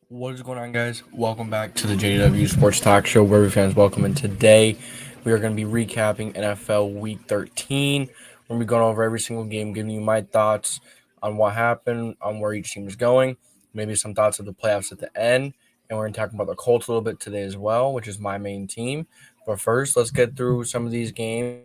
What is going on, guys? Welcome back to the JW Sports Talk Show, where we fans welcome. And today we are going to be recapping NFL Week 13. We're going to be going over every single game, giving you my thoughts on what happened, on where each team is going, maybe some thoughts of the playoffs at the end. And we're going to talk about the Colts a little bit today as well, which is my main team. But first, let's get through some of these games.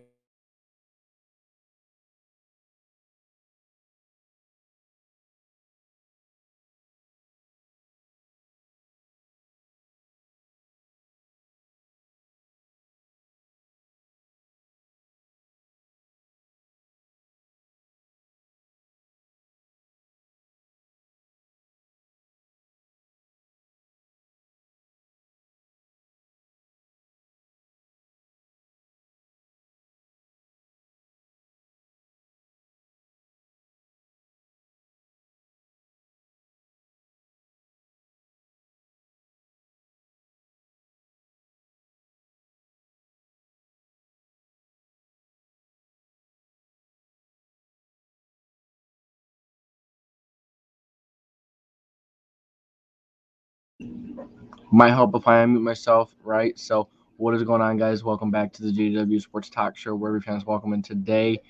Might help if I unmute myself, right? So, what is going on, guys? Welcome back to the JW Sports Talk Show, where we fans welcome. And today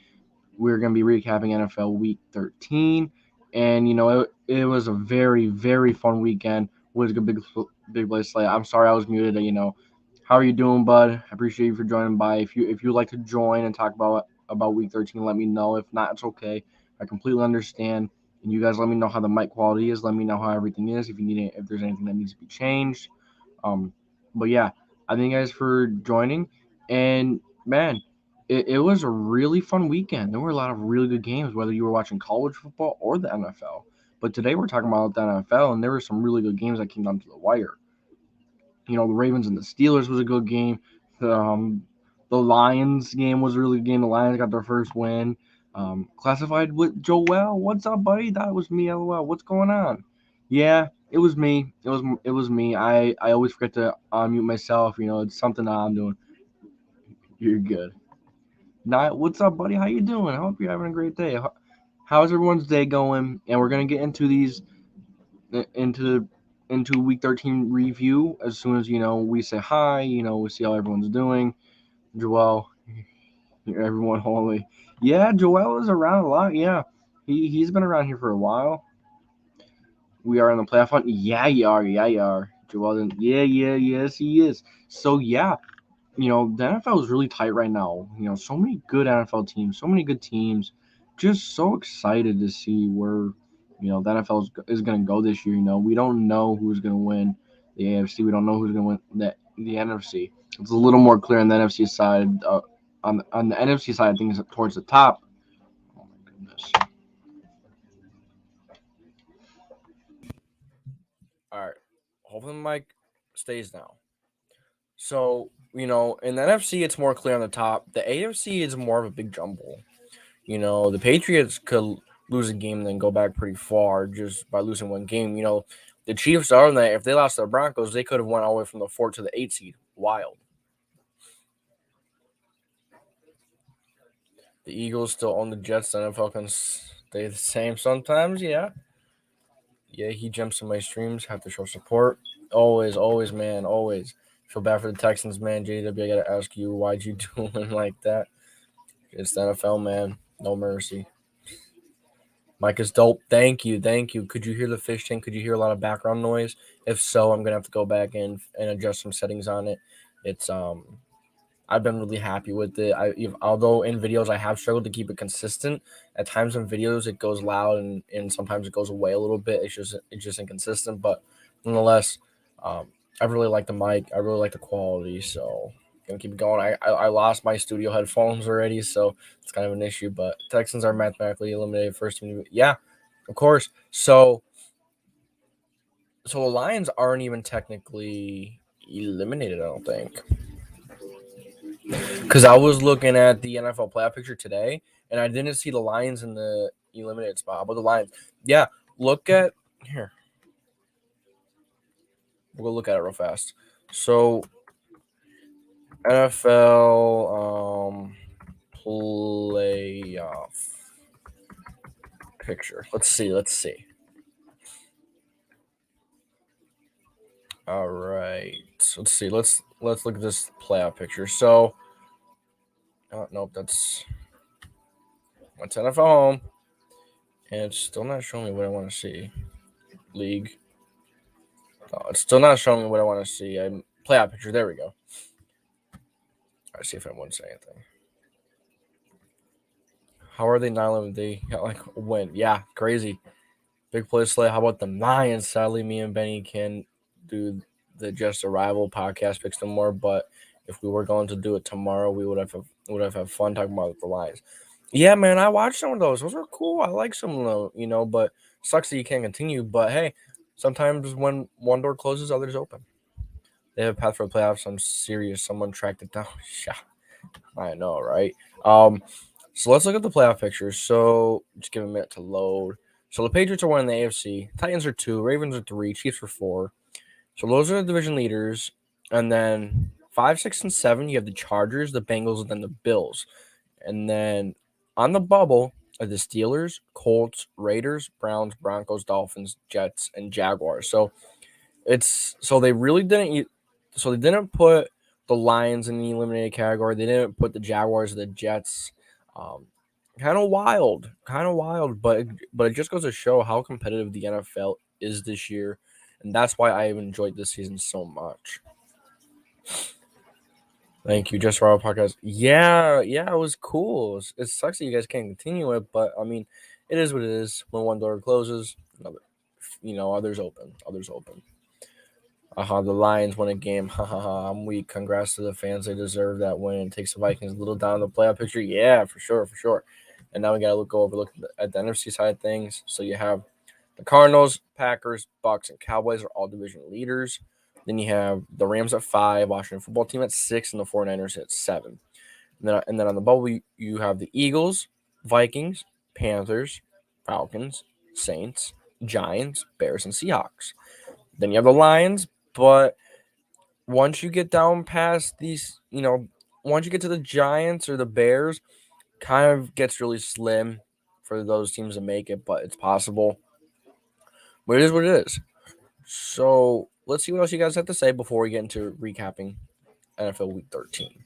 we're going to be recapping NFL Week 13. And, it was a very, very fun weekend. It was a big play slate. I'm sorry I was muted. How are you doing, bud? I appreciate you for joining by. If you'd like to join and talk about Week 13, let me know. If not, it's okay. I completely understand. And you guys let me know how the mic quality is. Let me know how everything is. If there's anything that needs to be changed. Um, but yeah, I thank you guys for joining. And man, it was a really fun weekend. There were a lot of really good games, whether you were watching college football or the NFL. But today we're talking about the NFL, and there were some really good games that came down to the wire. The Ravens and the Steelers was a good game. The Lions game was a really good game. The Lions got their first win. Classified with Joel. What's up, buddy? That was me. LOL. What's going on? Yeah, it was me. It was me. I always forget to unmute myself. It's something that I'm doing. You're good. Not. What's up, buddy? How you doing? I hope you're having a great day. How's everyone's day going? And we're gonna get into these into week 13 review as soon as we say hi. We see how everyone's doing. Joel, everyone holy. Yeah, Joel is around a lot. Yeah, he's been around here for a while. We are in the playoff hunt. Yeah, you are. Yeah, you are. Joel, yes, he is. So yeah, the NFL is really tight right now. So many good NFL teams, so many good teams. Just so excited to see where the NFL is going to go this year. We don't know who's going to win the AFC. We don't know who's going to win the NFC. It's a little more clear on the NFC side. On the NFC side, I think it's towards the top. Oh my goodness. All right. Hopefully, the mic stays now. So, in the NFC, it's more clear on the top. The AFC is more of a big jumble. The Patriots could lose a game and then go back pretty far just by losing one game. The Chiefs are in that. If they lost to the Broncos, they could have went all the way from the 4 to the 8 seed. Wild. The Eagles still own the Jets. The NFL can stay the same sometimes. Yeah. Yeah, he jumps in my streams. Have to show support. Always, man. Always. Feel bad for the Texans, man. JW, I got to ask you, why'd you do him like that? It's the NFL, man. No mercy. Mike is dope. Thank you. Could you hear the fish tank? Could you hear a lot of background noise? If so, I'm gonna have to go back and adjust some settings on it. It's I've been really happy with it. Although in videos I have struggled to keep it consistent. At times in videos it goes loud and sometimes it goes away a little bit. It's just inconsistent. But nonetheless, um, I really like the mic. I really like the quality. So gonna keep going. I lost my studio headphones already, so it's kind of an issue. But Texans are mathematically eliminated first team. Yeah, of course. So the Lions aren't even technically eliminated. I don't think. Because I was looking at the NFL playoff picture today, and I didn't see the Lions in the eliminated spot. But the Lions, yeah, look at here. We'll look at it real fast. So NFL playoff picture. Let's see. All right. So let's see. Let's look at this playoff picture. So, nope, that's NFL home, and it's still not showing me what I want to see. League. Oh, it's still not showing me what I want to see. I'm playoff picture. There we go. All right, see if I want to say anything. How are they 9-11? They got like a win. Yeah, crazy. Big play slate. How about the Lions? Sadly, me and Benny can do the Just Arrival podcast picks no more. But if we were going to do it tomorrow, we would have had fun talking about the Lions. Yeah, man, I watched some of those. Those were cool. I like some of them, but sucks that you can't continue. But hey, sometimes when one door closes, others open. They have a path for the playoffs. I'm serious. Someone tracked it down. Yeah, I know, right? So let's look at the playoff pictures. So just give a minute to load. So the Patriots are 1 in the AFC. Titans are 2. Ravens are 3. Chiefs are 4. So those are the division leaders. And then 5, 6, and 7, you have the Chargers, the Bengals, and then the Bills. And then on the bubble are the Steelers, Colts, Raiders, Browns, Broncos, Dolphins, Jets, and Jaguars. So they really didn't. So they didn't put the Lions in the eliminated category. They didn't put the Jaguars or the Jets. Um, kind of wild, but it just goes to show how competitive the NFL is this year, and that's why I've enjoyed this season so much. Thank you, Just for Our Podcast. Yeah, it was cool. It sucks that you guys can't continue it, but I mean, it is what it is. When one door closes, another, others open. The Lions win a game. I'm weak. Congrats to the fans. They deserve that win. It takes the Vikings a little down the playoff picture. Yeah, for sure. And now we got to look at the NFC side of things. So you have the Cardinals, Packers, Bucks, and Cowboys are all division leaders. Then you have the Rams at 5, Washington football team at 6, and the 49ers at 7. And then on the bubble, you have the Eagles, Vikings, Panthers, Falcons, Saints, Giants, Bears, and Seahawks. Then you have the Lions, but once you get down past these, once you get to the Giants or the Bears, kind of gets really slim for those teams to make it, but it's possible. But it is what it is. So let's see what else you guys have to say before we get into recapping NFL Week 13.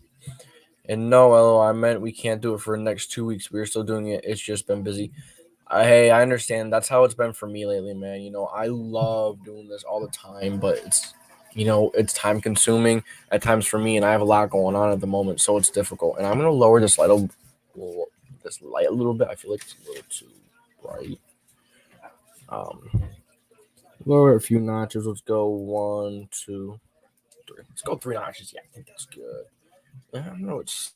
And no, LO, I meant we can't do it for the next 2 weeks. We're still doing it. It's just been busy. Hey, I understand. That's how it's been for me lately, man. I love doing this all the time, but it's time consuming at times for me, and I have a lot going on at the moment, so it's difficult. And I'm gonna lower this light a little bit. I feel like it's a little too bright. Lower it a few notches. Let's go 1, 2, 3. Let's go 3 notches. Yeah, I think that's good. I don't know. It's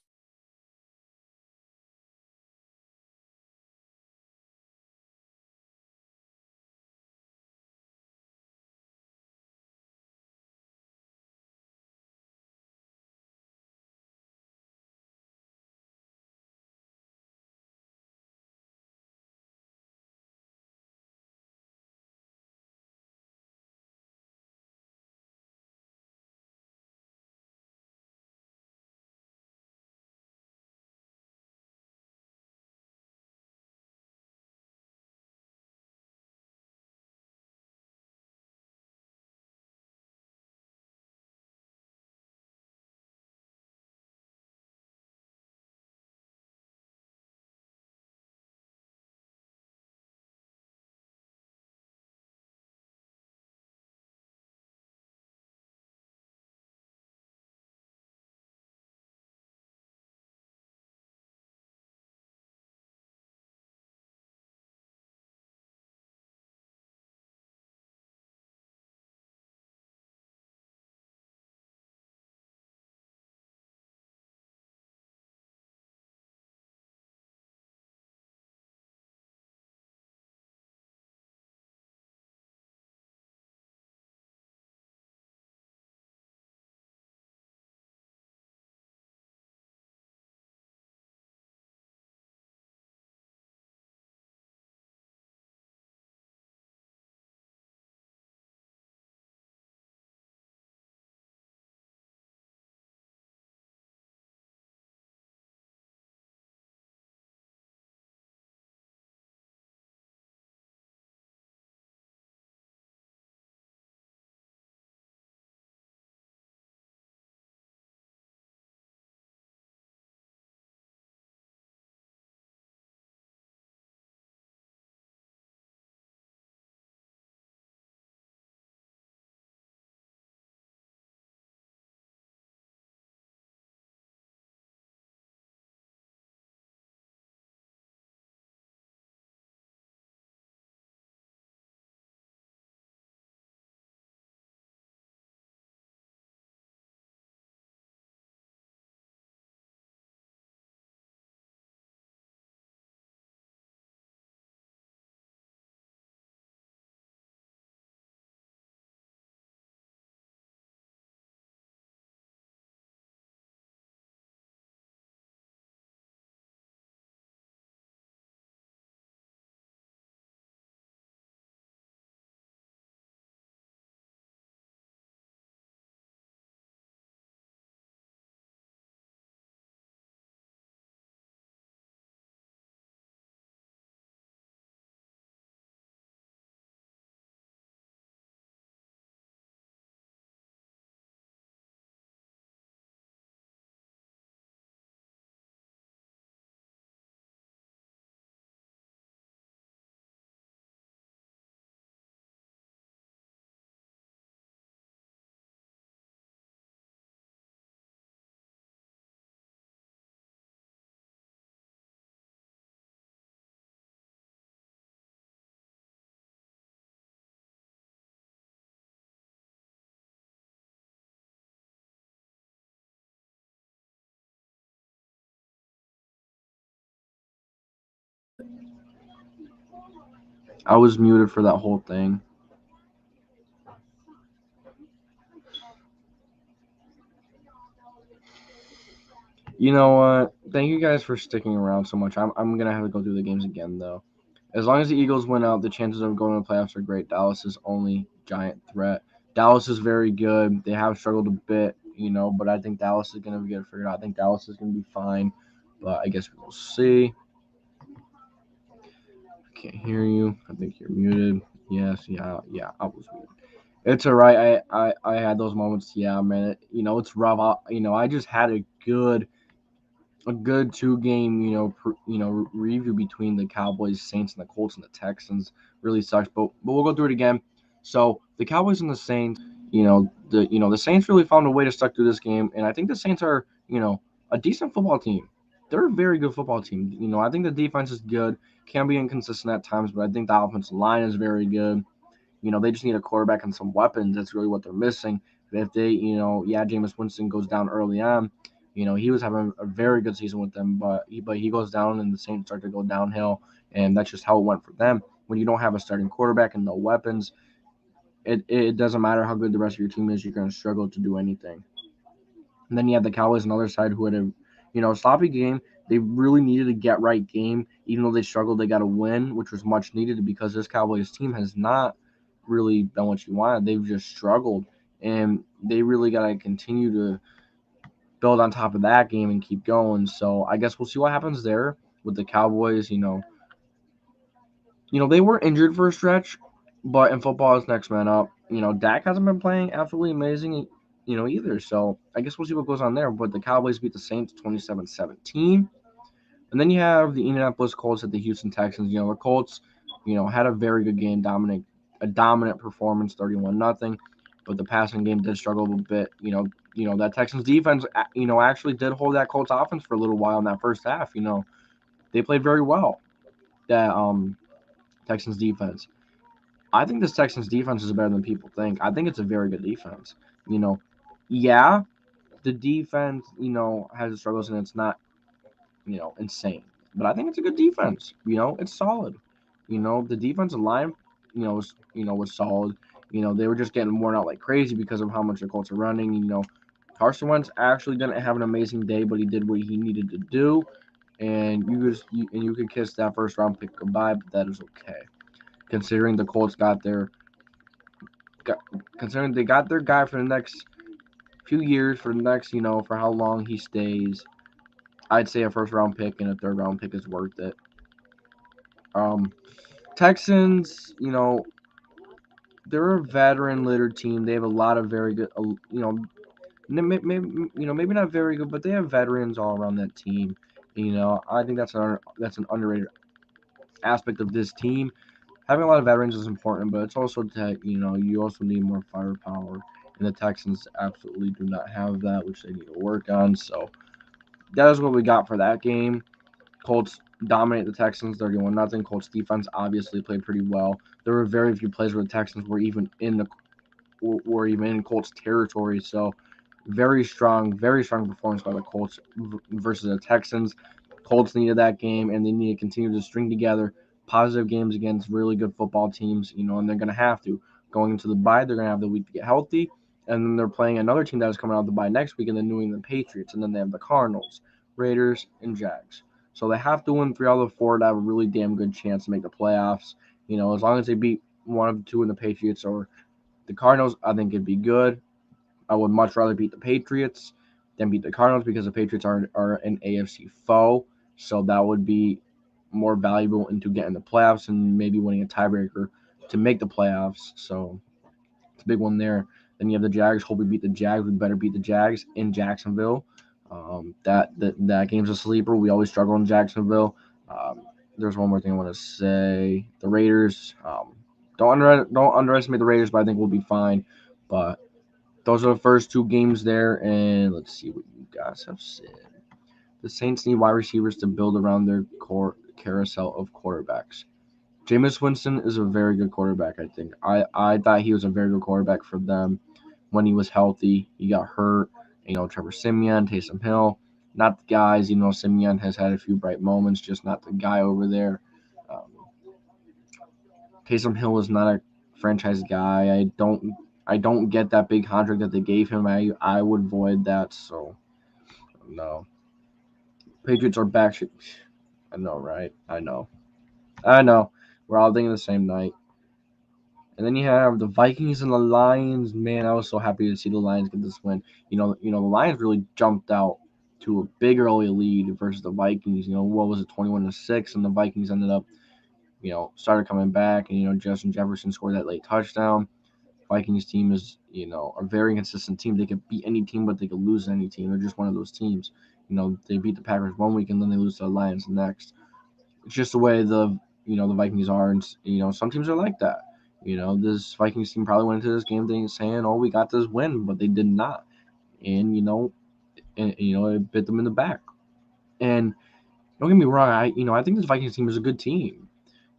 I was muted for that whole thing. You know what? Thank you guys for sticking around so much. I'm gonna have to go through the games again though. As long as the Eagles win out, the chances of going to the playoffs are great. Dallas is only giant threat. Dallas is very good. They have struggled a bit, but I think Dallas is gonna get it figured out. I think Dallas is gonna be fine, but I guess we'll see. I can't hear you. I think you're muted. Yes, yeah, I was muted. It's all right. I had those moments. Yeah, man. It's rough. I just had a good two-game, review between the Cowboys, Saints, and the Colts and the Texans. Really sucks, but we'll go through it again. So the Cowboys and the Saints, the Saints really found a way to stuck through this game, and I think the Saints are, a decent football team. They're a very good football team. I think the defense is good, can be inconsistent at times, but I think the offensive line is very good. They just need a quarterback and some weapons. That's really what they're missing. If they, Jameis Winston goes down early on, he was having a very good season with them, but he goes down and the Saints start to go downhill, and that's just how it went for them. When you don't have a starting quarterback and no weapons, it doesn't matter how good the rest of your team is, you're going to struggle to do anything. And then you have the Cowboys on the other side who had a sloppy game. They really needed a get right game, even though they struggled. They got a win, which was much needed because this Cowboys team has not really done what you wanted. They've just struggled, and they really got to continue to build on top of that game and keep going. So I guess we'll see what happens there with the Cowboys. They were injured for a stretch, but in football, it's next man up. Dak hasn't been playing absolutely amazing, either. So I guess we'll see what goes on there. But the Cowboys beat the Saints 27-17. And then you have the Indianapolis Colts at the Houston Texans. The Colts, had a very good game, a dominant performance, 31-0. But the passing game did struggle a bit. That Texans defense, actually did hold that Colts offense for a little while in that first half. They played very well. That Texans defense. I think this Texans defense is better than people think. I think it's a very good defense. Yeah, the defense, has its struggles and it's not, insane. But I think it's a good defense. It's solid. The defensive line, was solid. They were just getting worn out like crazy because of how much the Colts are running. Carson Wentz actually didn't have an amazing day, but he did what he needed to do, and you could kiss that first round pick goodbye. But that is okay, considering the Colts considering they got their guy for the next few years, for the next, for how long he stays. I'd say a first round pick and a third round pick is worth it. Texans, they're a veteran littered team. They have a lot of very good, maybe not very good, but they have veterans all around that team. I think that's an underrated aspect of this team. Having a lot of veterans is important, but it's also you also need more firepower, and the Texans absolutely do not have that, which they need to work on. So that is what we got for that game. Colts dominate the Texans 31-0. Colts defense obviously played pretty well. There were very few plays where the Texans were even in Colts territory. So very strong performance by the Colts versus the Texans. Colts needed that game, and they need to continue to string together positive games against really good football teams, and they're going to have to. Going into the bye, they're going to have the week to get healthy, and then they're playing another team that is coming out of the bye next week, and the New England Patriots, and then they have the Cardinals, Raiders, and Jags. So they have to win 3 out of the 4 to have a really damn good chance to make the playoffs. As long as they beat one of the two in the Patriots or the Cardinals, I think it'd be good. I would much rather beat the Patriots than beat the Cardinals because the Patriots are an AFC foe. So that would be more valuable into getting the playoffs and maybe winning a tiebreaker to make the playoffs. So it's a big one there. Then you have the Jags. Hope we beat the Jags. We better beat the Jags in Jacksonville. That game's a sleeper. We always struggle in Jacksonville. There's one more thing I want to say. The Raiders. Don't underestimate the Raiders, but I think we'll be fine. But those are the first 2 games there, and let's see what you guys have said. The Saints need wide receivers to build around their core carousel of quarterbacks. Jameis Winston is a very good quarterback, I think. I thought he was a very good quarterback for them when he was healthy. He got hurt. Trevor Siemian, Taysom Hill, not the guys. Siemian has had a few bright moments, just not the guy over there. Taysom Hill is not a franchise guy. I don't get that big contract that they gave him. I would void that. So no. Patriots are back. I know, right? I know. We're all thinking the same night. And then you have the Vikings and the Lions. Man, I was so happy to see the Lions get this win. The Lions really jumped out to a big early lead versus the Vikings. What was it, 21-6, and the Vikings ended up, started coming back, and Justin Jefferson scored that late touchdown. Vikings team is, a very consistent team. They could beat any team, but they could lose any team. They're just one of those teams. They beat the Packers one week and then they lose to the Lions the next. It's just the way the Vikings are, and some teams are like that. This Vikings team probably went into this game saying, "Oh, we got this win," but they did not, and it bit them in the back. And don't get me wrong, I think this Vikings team is a good team,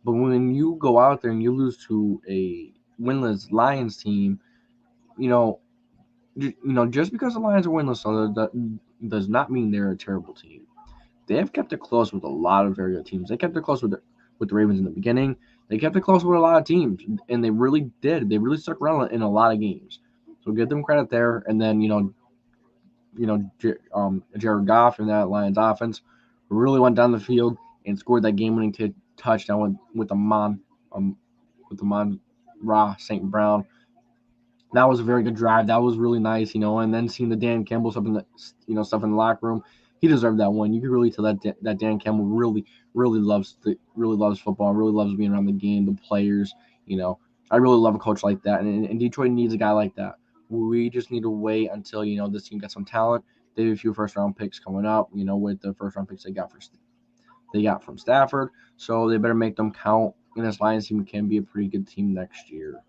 but when you go out there and you lose to a winless Lions team, just because the Lions are winless, so that does not mean they're a terrible team. They have kept it close with a lot of very good teams. They kept it close with the Ravens in the beginning. They kept it close with a lot of teams, and they really did. They really stuck around in a lot of games. So give them credit there. And then Jared Goff and that Lions offense really went down the field and scored that game-winning touchdown with Amon Ra St. Brown. That was a very good drive. That was really nice, and then seeing the Dan Campbell stuff in the locker room, he deserved that one. You could really tell that Dan Campbell really loves football, really loves being around the game, the players. I really love a coach like that, and Detroit needs a guy like that. We just need to wait until this team gets some talent. They have a few first round picks coming up. With the first round picks they got from Stafford, so they better make them count. And this Lions team can be a pretty good team next year.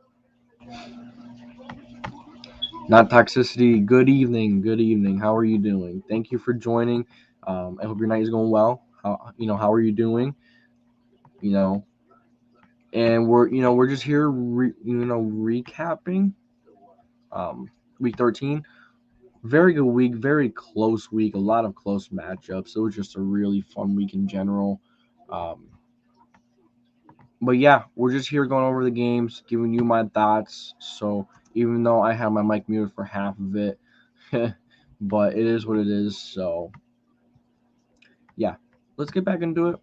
Not toxicity. Good evening. Good evening. How are you doing? Thank you for joining. I hope your night is going well. How are you doing? And we're just here, recapping week 13. Very good week, very close week, a lot of close matchups. It was just a really fun week in general. But yeah, we're just here going over the games, giving you my thoughts. So even though I have my mic muted for half of it, but it is what it is. So yeah, let's get back into it.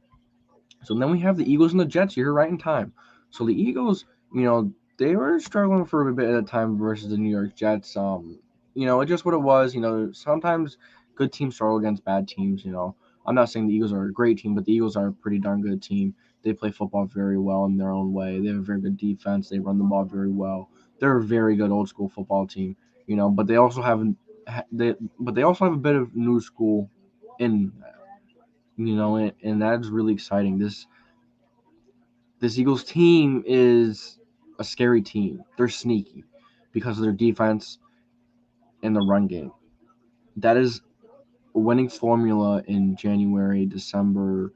So then we have the Eagles and the Jets here right in time. So the Eagles, they were struggling for a bit at a time versus the New York Jets. It's just what it was. Sometimes good teams struggle against bad teams. I'm not saying the Eagles are a great team, but the Eagles are a pretty darn good team. They play football very well in their own way. They have a very good defense. They run the ball very well. They're a very good old school football team. But they also have a bit of new school in that. And that's really exciting. This Eagles team is a scary team. They're sneaky because of their defense and the run game. That is a winning formula in January, December.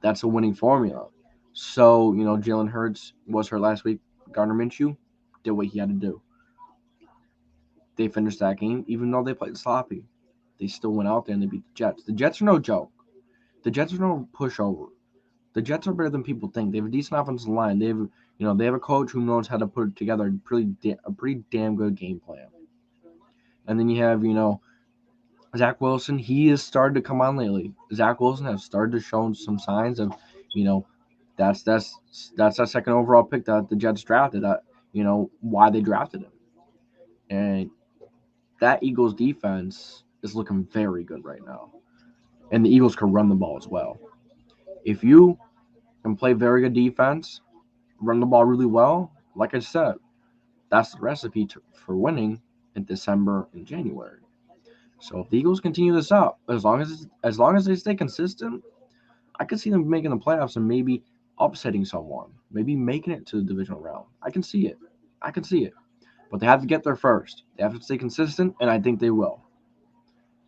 That's a winning formula. So, Jalen Hurts was hurt last week. Gardner Minshew did what he had to do. They finished that game, even though they played sloppy. They still went out there and they beat the Jets. The Jets are no joke. The Jets are no pushover. The Jets are better than people think. They have a decent offensive line. They have a coach who knows how to put together a pretty damn good game plan. And then you have, Zach Wilson. He has started to come on lately. Zach Wilson has started to show some signs of, that's that second overall pick that the Jets drafted. Why they drafted him. And that Eagles defense is looking very good right now. And the Eagles can run the ball as well. If you can play very good defense, run the ball really well, like I said, that's the recipe for winning in December and January. So if the Eagles continue this up, as long as they stay consistent, I could see them making the playoffs and maybe upsetting someone, maybe making it to the divisional round. I can see it. But they have to get there first. They have to stay consistent, and I think they will.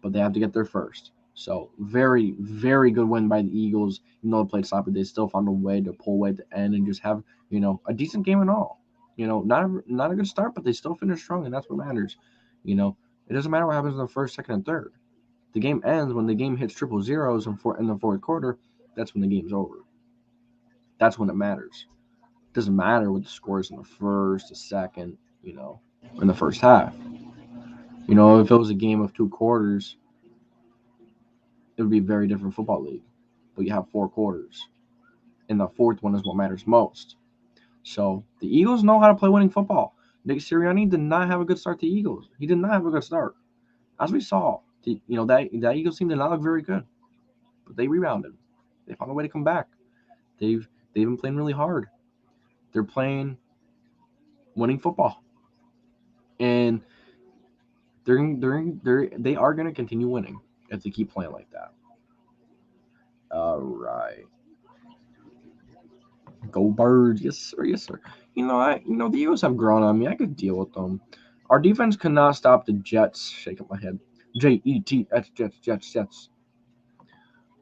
But they have to get there first. So very, very good win by the Eagles. Even though they played sloppy, they still found a way to pull away at the end and just have, a decent game and all. Not a good start, but they still finished strong, and that's what matters. It doesn't matter what happens in the first, second, and third. The game ends when the game hits triple zeros in the fourth quarter. That's when the game's over. That's when it matters. It doesn't matter what the score is in the first, the second, in the first half. If it was a game of 2 quarters, it would be a very different football league. But you have 4 quarters, and the fourth one is what matters most. So the Eagles know how to play winning football. Nick Sirianni did not have a good start to the Eagles. He did not have a good start. As we saw, that Eagles team did not look very good. But they rebounded. They found a way to come back. They've been playing really hard. They're playing winning football. And they are going to continue winning if they keep playing like that. All right. Go Birds. Yes, sir. Yes, sir. The Eagles have grown on me. I could deal with them. Our defense could not stop the Jets. Shaking my head. Jets, Jets.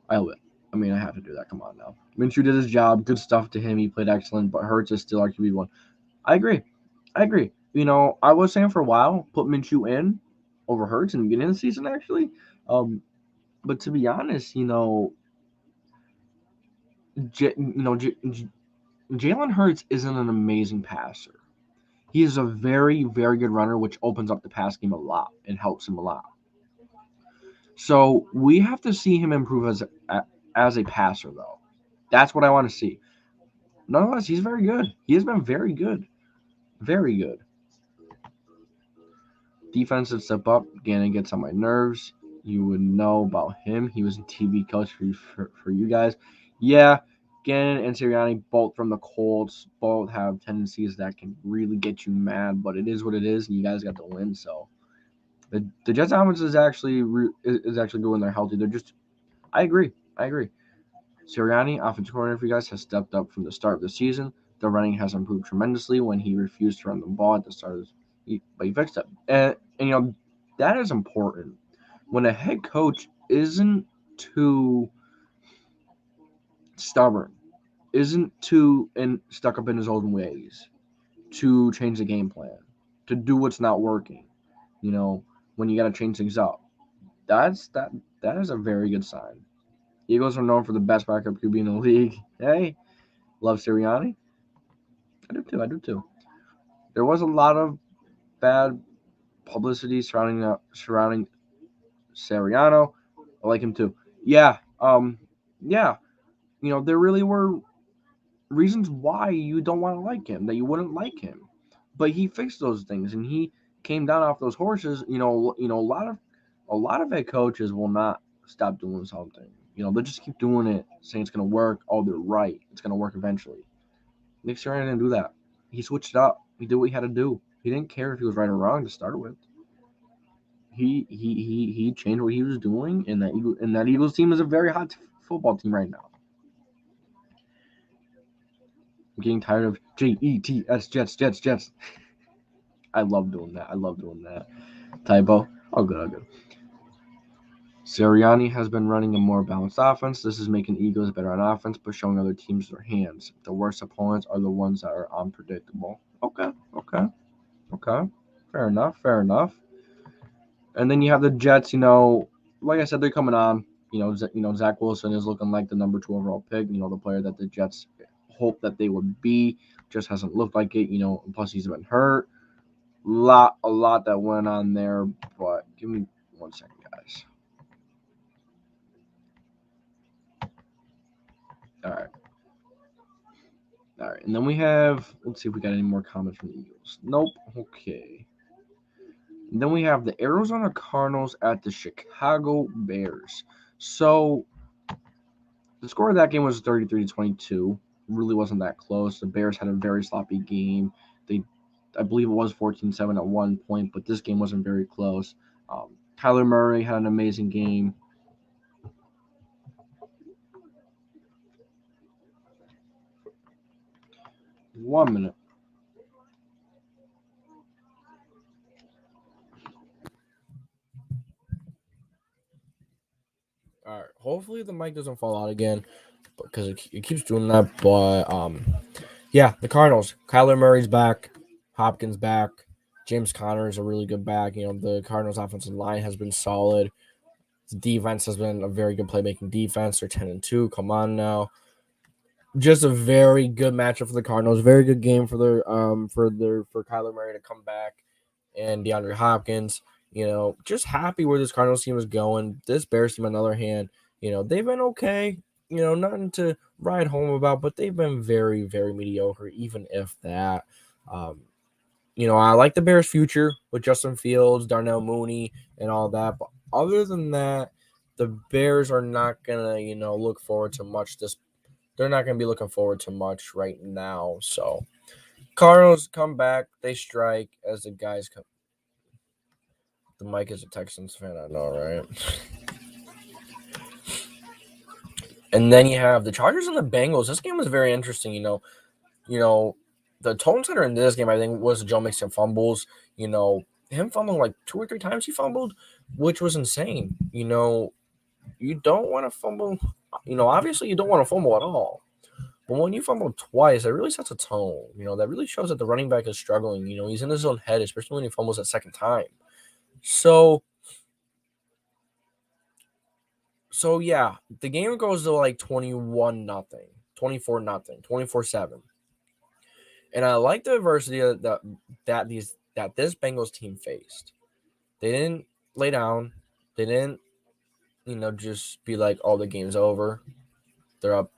I have to do that. Come on now. Minshew did his job. Good stuff to him. He played excellent, but Hurts is still our QB1. I agree. I was saying for a while, put Minshew in over Hurts in the beginning of the season, actually. But to be honest, Jalen Hurts isn't an amazing passer. He is a very, very good runner, which opens up the pass game a lot and helps him a lot. So we have to see him improve as a passer, though. That's what I want to see. Nonetheless, he's very good. He has been very good. Very good. Defensive step up. Gannon gets on my nerves. You would know about him. He was a TV coach for you guys. Yeah, Gannon and Sirianni, both from the Colts, both have tendencies that can really get you mad, but it is what it is, and you guys got to win. So the Jets' offense is actually good when they're healthy. I agree. Sirianni, offensive coordinator for you guys, has stepped up from the start of the season. The running has improved tremendously when he refused to run the ball at the start of but he fixed it. And that is important. When a head coach isn't too stubborn, isn't too stuck up in his own ways, to change the game plan, to do what's not working, when you got to change things up. That is a very good sign. Eagles are known for the best backup QB in the league. Hey, love Sirianni. I do too. There was a lot of bad publicity surrounding Sirianni. I like him too. Yeah. There really were reasons why you don't want to like him, that you wouldn't like him. But he fixed those things, and he came down off those horses. A lot of head coaches will not stop doing something. They'll just keep doing it, saying it's going to work. Oh, they're right. It's going to work eventually. Nick Sirianni didn't do that. He switched it up. He did what he had to do. He didn't care if he was right or wrong to start with. He changed what he was doing, and that Eagles team is a very hot football team right now. I'm getting tired of Jets. I love doing that. Typo. All good. Sirianni has been running a more balanced offense. This is making Eagles better on offense, but showing other teams their hands. The worst opponents are the ones that are unpredictable. Okay. Fair enough. And then you have the Jets. Like I said, they're coming on. Zach Wilson is looking like the number 2 overall pick. The player that the Jets hope that they would be. Just hasn't looked like it. Plus he's been hurt. A lot that went on there. But give me 1 second, guys. All right. And then we have, let's see if we got any more comments from the Eagles. Nope. Okay. And then we have the Arizona Cardinals at the Chicago Bears. So the score of that game was 33-22. Really wasn't that close. The Bears had a very sloppy game. I believe it was 14-7 at one point, but this game wasn't very close. Kyler Murray had an amazing game. One minute. All right. Hopefully the mic doesn't fall out again because it keeps doing that. But yeah, the Cardinals. Kyler Murray's back. Hopkins back. James Conner is a really good back. The Cardinals' offensive line has been solid. The defense has been a very good playmaking defense. They're 10-2. Come on now. just a very good matchup for the Cardinals. Very good game for Kyler Murray to come back and DeAndre Hopkins. Just happy where this Cardinals team is going. This Bears team, on the other hand, they've been okay. Nothing to ride home about, but they've been very, very mediocre, even if that. I like the Bears' future with Justin Fields, Darnell Mooney, and all that. But other than that, the Bears are not gonna, look forward to much. They're not gonna be looking forward to much right now. So, Cardinals come back, they strike as the guys come. The Mike is a Texans fan, I know, right? And then you have the Chargers and the Bengals. This game was very interesting. The tone setter in this game, I think, was Joe Mixon fumbles. Him fumbling like 2 or 3 times he fumbled, which was insane. You don't want to fumble. Obviously you don't want to fumble at all. But when you fumble twice, it really sets a tone. That really shows that the running back is struggling. He's in his own head, especially when he fumbles that second time. So yeah, the game goes to like 21-0, 24-0, 24-7. And I like the adversity that this Bengals team faced. They didn't lay down. They didn't, just be like, "Oh, the game's over. They're up.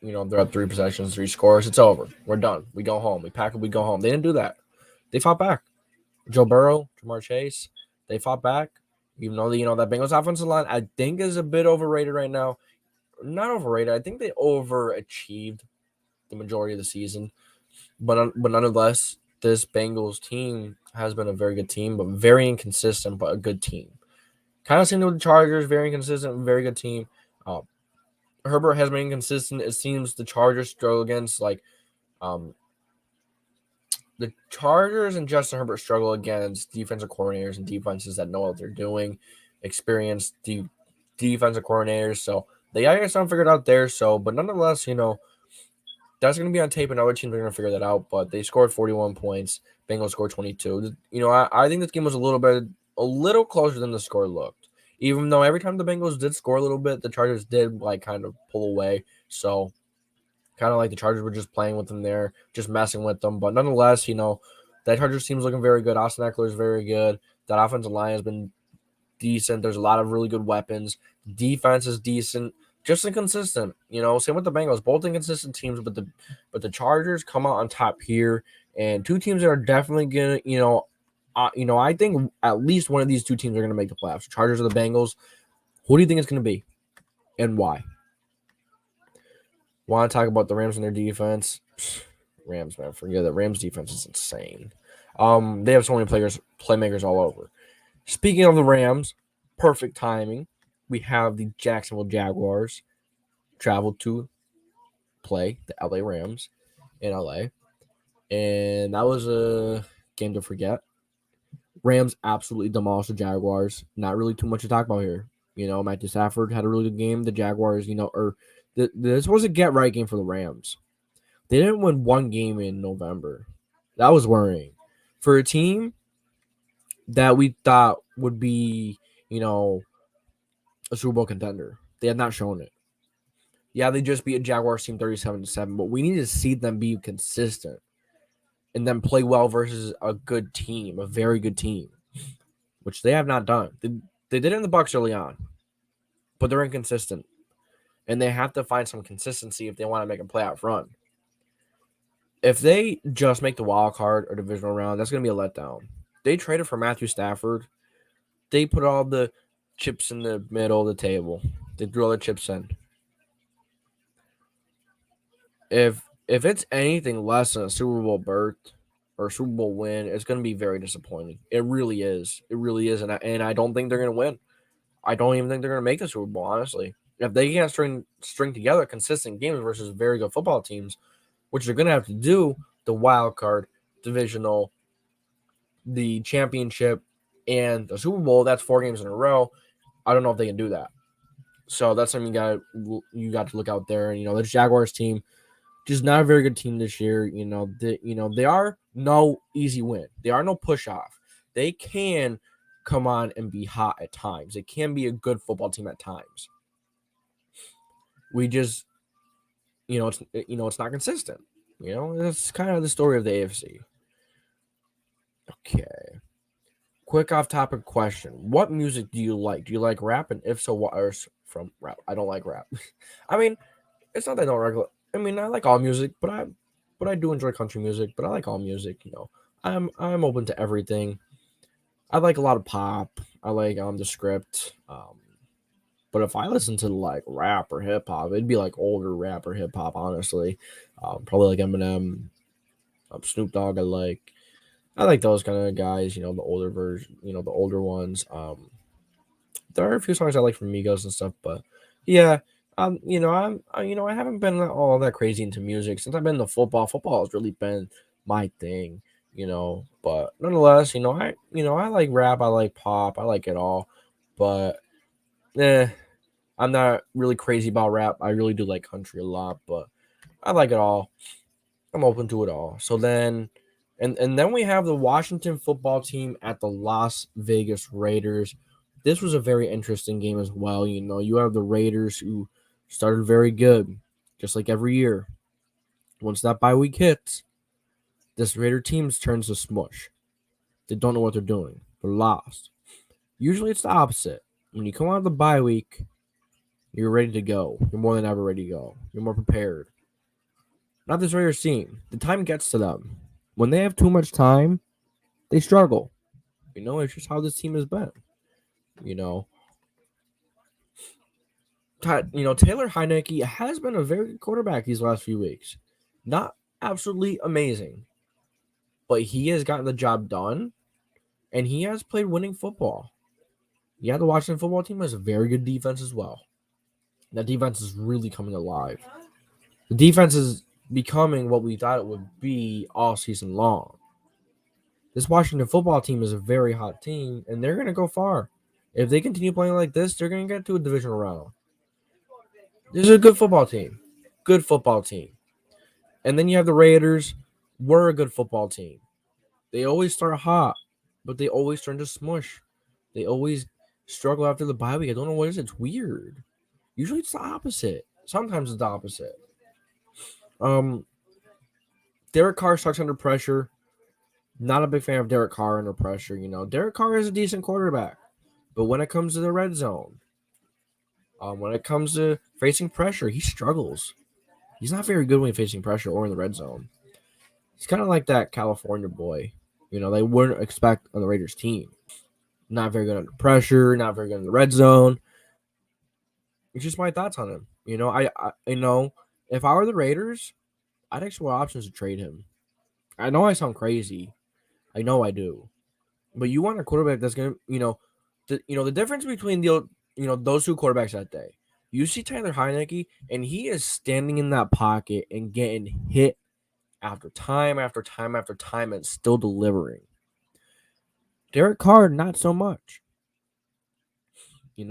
They're up 3 possessions, 3 scores. It's over. We're done. We go home. We pack up. We go home." They didn't do that. They fought back. Joe Burrow, Jamar Chase, they fought back. Even though that Bengals offensive line, I think, is a bit overrated right now. Not overrated. I think they overachieved the majority of the season. But nonetheless, this Bengals team has been a very good team, but very inconsistent, but a good team. Kind of similar with the Chargers, very inconsistent, very good team. Herbert has been inconsistent. It seems the Chargers struggle against the Chargers and Justin Herbert struggle against defensive coordinators and defenses that know what they're doing, experienced defensive coordinators. So they got to get something figured out there. So, but nonetheless, that's going to be on tape, and other teams are going to figure that out. But they scored 41 points. Bengals scored 22. I think this game was a little closer than the score looked. Even though every time the Bengals did score a little bit, the Chargers did kind of pull away. So kind of like the Chargers were just playing with them there, just messing with them. But nonetheless, that Chargers team's looking very good. Austin Eckler is very good. That offensive line has been decent. There's a lot of really good weapons. Defense is decent. Just inconsistent, Same with the Bengals, both inconsistent teams, but the Chargers come out on top here, and 2 teams that are definitely gonna, I think at least one of these 2 teams are gonna make the playoffs. Chargers or the Bengals. Who do you think it's gonna be, and why? Want to talk about the Rams and their defense? Rams, man, forget that. Rams defense is insane. They have so many playmakers all over. Speaking of the Rams, perfect timing. We have the Jacksonville Jaguars travel to play the LA Rams in LA. And that was a game to forget. Rams absolutely demolished the Jaguars. Not really too much to talk about here. Matthew Stafford had a really good game. The Jaguars, this was a get-right game for the Rams. They didn't win 1 game in November. That was worrying. For a team that we thought would be, a Super Bowl contender, they had not shown it. Yeah, they just beat a Jaguars team 37-7, but we need to see them be consistent and then play well versus a good team, a very good team, which they have not done. They did it in the Bucs early on, but they're inconsistent, and they have to find some consistency if they want to make a playoff run. If they just make the wild card or divisional round, that's going to be a letdown. They traded for Matthew Stafford. They put all the chips in the middle of the table. They threw all the chips in. If it's anything less than a Super Bowl berth or a Super Bowl win, it's going to be very disappointing. It really is. It really is, and I don't think they're going to win. I don't even think they're going to make the Super Bowl, honestly. If they can't string together consistent games versus very good football teams, which they're going to have to do, the wild card, divisional, the championship, and the Super Bowl, that's 4 games in a row. I don't know if they can do that. So that's something you got to look out there. And the Jaguars team, just not a very good team this year. They are no easy win. They are no push off. They can come on and be hot at times. It can be a good football team at times. We just it's not consistent. That's kind of the story of the AFC. Okay. Quick off topic question. What music do you like? Do you like rap? And if so, what are from rap? I don't like rap. I mean, it's not that I don't regular. I mean, I like all music, but I do enjoy country music. But I like all music. I'm open to everything. I like a lot of pop. I like the script. But if I listen to like rap or hip hop, it'd be like older rap or hip hop. Honestly, probably like Eminem, Snoop Dogg. I like those kind of guys. The older version. The older ones. There are a few songs I like from Migos and stuff, but yeah. I haven't been all that crazy into music since I've been to football. Football has really been my thing. But nonetheless, I like rap. I like pop. I like it all. But eh, I'm not really crazy about rap. I really do like country a lot, but I like it all. I'm open to it all. So then, and then we have the Washington football team at the Las Vegas Raiders. This was a very interesting game as well. You have the Raiders who started very good, just like every year. Once that bye week hits, this Raider team turns to smush. They don't know what they're doing. They're lost. Usually it's the opposite. When you come out of the bye week, you're ready to go. You're more than ever ready to go. You're more prepared. Not this Raiders team. The time gets to them. When they have too much time, they struggle. It's just how this team has been. You know, Taylor Heineke has been a very good quarterback these last few weeks. Not absolutely amazing, but he has gotten the job done, and he has played winning football. Yeah, the Washington football team has a very good defense as well. That defense is really coming alive. The defense is becoming what we thought it would be all season long. This Washington football team is a very hot team, and they're going to go far. If they continue playing like this, they're going to get to a divisional round. This is a good football team. Good football team. And then you have the Raiders. We're a good football team. They always start hot, but they always turn to smush. They always struggle after the bye week. I don't know what it is. It's weird. Usually it's the opposite. Sometimes it's the opposite. Um, Derek Carr sucks under pressure. Not a big fan of Derek Carr under pressure. Derek Carr is a decent quarterback, but when it comes to the red zone, when it comes to facing pressure, he struggles. He's not very good when facing pressure or in the red zone. He's kind of like that California boy. They wouldn't expect on the Raiders team. Not very good under pressure. Not very good in the red zone. It's just my thoughts on him. If I were the Raiders, I'd explore options to trade him. I know I sound crazy. I know I do. But you want a quarterback that's gonna, the difference between those two quarterbacks that day. You see Tyler Heineke, and he is standing in that pocket and getting hit after time after time after time, and still delivering. Derek Carr, not so much. It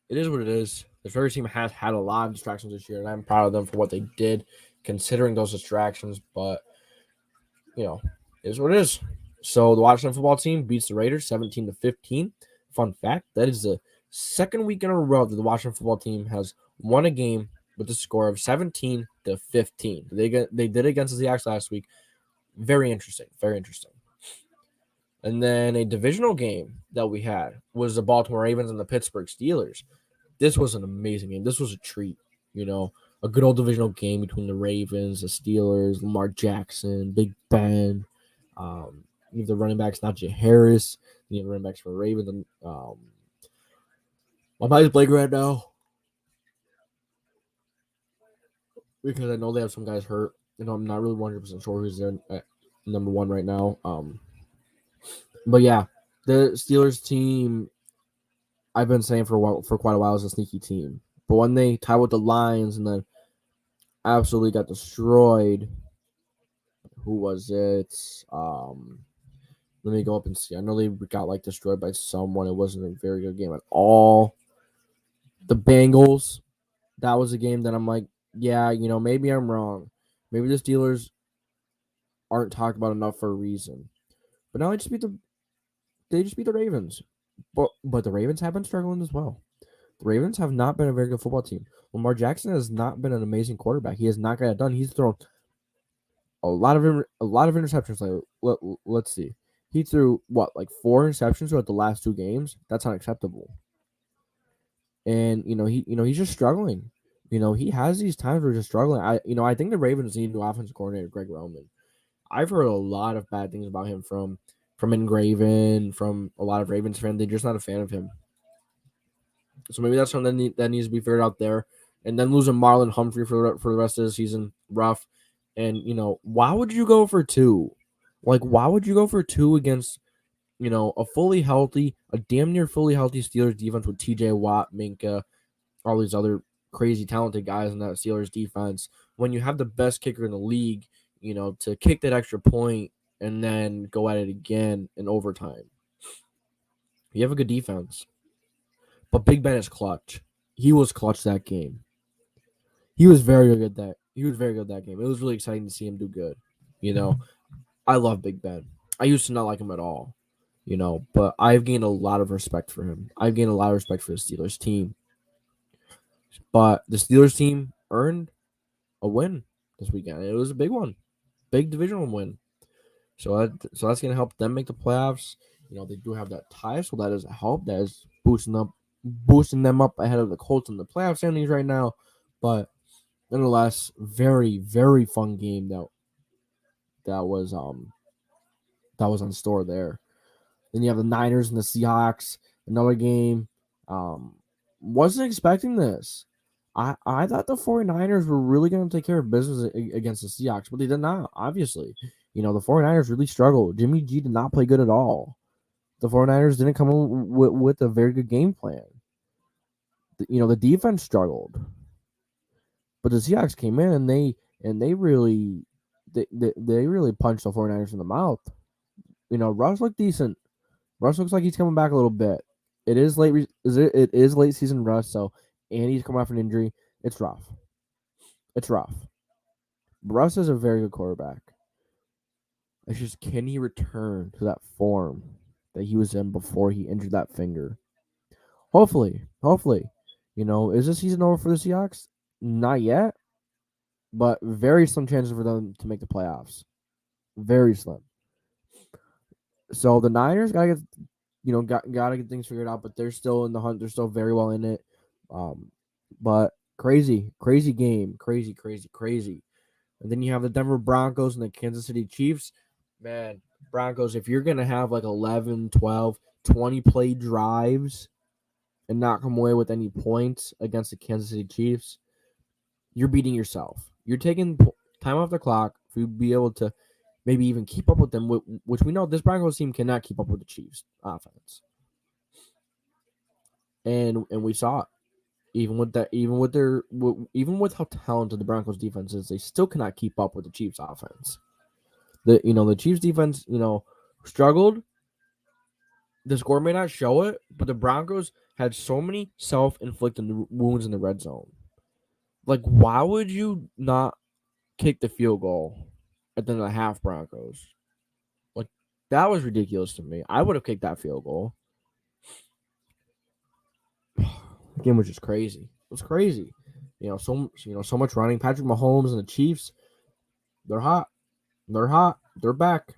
is what it is. The Raiders team has had a lot of distractions this year, and I'm proud of them for what they did, considering those distractions. But it is what it is. So the Washington football team beats the Raiders 17-15. Fun fact: that is the second week in a row that the Washington football team has won a game with a score of 17-15. They did it against the Seahawks last week. Very interesting. Very interesting. And then a divisional game that we had was the Baltimore Ravens and the Pittsburgh Steelers. This was an amazing game. This was a treat. A good old divisional game between the Ravens, the Steelers, Lamar Jackson, Big Ben. You have the running backs, Najee Harris. You have the running backs for the Ravens. And, my mind's blank right now because I know they have some guys hurt. I'm not really 100% sure who's there at number one right now. But yeah, the Steelers team, I've been saying for quite a while, is a sneaky team. But when they tie with the Lions and then absolutely got destroyed, who was it? Let me go up and see. I know they got destroyed by someone. It wasn't a very good game at all. The Bengals, that was a game that I'm like, yeah, maybe I'm wrong. Maybe the Steelers aren't talked about enough for a reason. But now they just beat the Ravens. But the Ravens have been struggling as well. The Ravens have not been a very good football team. Lamar Jackson has not been an amazing quarterback. He has not got it done. He's thrown a lot of interceptions. Let's see. He threw what, like 4 interceptions throughout the last 2 games? That's unacceptable. And he's just struggling. He has these times where he's just struggling. I think the Ravens need a new offensive coordinator, Greg Roman. I've heard a lot of bad things about him from Engraven, from a lot of Ravens fans. They're just not a fan of him. So maybe that's something that needs to be figured out there. And then losing Marlon Humphrey for the rest of the season, rough. And why would you go for 2? Like, why would you go for 2 against a damn near fully healthy Steelers defense with T.J. Watt, Minka, all these other crazy talented guys in that Steelers defense, when you have the best kicker in the league, to kick that extra point and then go at it again in overtime? You have a good defense. But Big Ben is clutch. He was clutch that game. He was very good that game. It was really exciting to see him do good. I love Big Ben. I used to not like him at all. But I've gained a lot of respect for him. I've gained a lot of respect for the Steelers team. But the Steelers team earned a win this weekend. It was a big one. Big divisional win. So that's going to help them make the playoffs. They do have that tie, so that is a help. That is boosting them up ahead of the Colts in the playoff standings right now. But nonetheless, very, very fun game that was on store there. Then you have the Niners and the Seahawks, another game. Wasn't expecting this. I thought the 49ers were really going to take care of business against the Seahawks, but they did not, obviously. The 49ers really struggled. Jimmy G did not play good at all. The 49ers didn't come in with a very good game plan. The defense struggled. But the Seahawks came in and they really punched the 49ers in the mouth. Russ looked decent. Russ looks like he's coming back a little bit. It is late season Russ, and he's coming off an injury. It's rough. But Russ is a very good quarterback. It's just, can he return to that form that he was in before he injured that finger? Hopefully. Is this season over for the Seahawks? Not yet, but very slim chances for them to make the playoffs. Very slim. So the Niners gotta get things figured out, but they're still in the hunt. They're still very well in it. But crazy game, crazy. And then you have the Denver Broncos and the Kansas City Chiefs. Man, Broncos, if you're gonna have like 11, 12, 20 play drives and not come away with any points against the Kansas City Chiefs, you're beating yourself. You're taking time off the clock for you to be able to maybe even keep up with them, which we know this Broncos team cannot keep up with the Chiefs offense. And we saw it. Even with how talented the Broncos defense is, they still cannot keep up with the Chiefs offense. The Chiefs defense, struggled. The score may not show it, but the Broncos had so many self-inflicted wounds in the red zone. Like, why would you not kick the field goal at the end of the half, Broncos? Like, that was ridiculous to me. I would have kicked that field goal. The game was just crazy. It was crazy. So much running. Patrick Mahomes and the Chiefs, they're hot. They're back.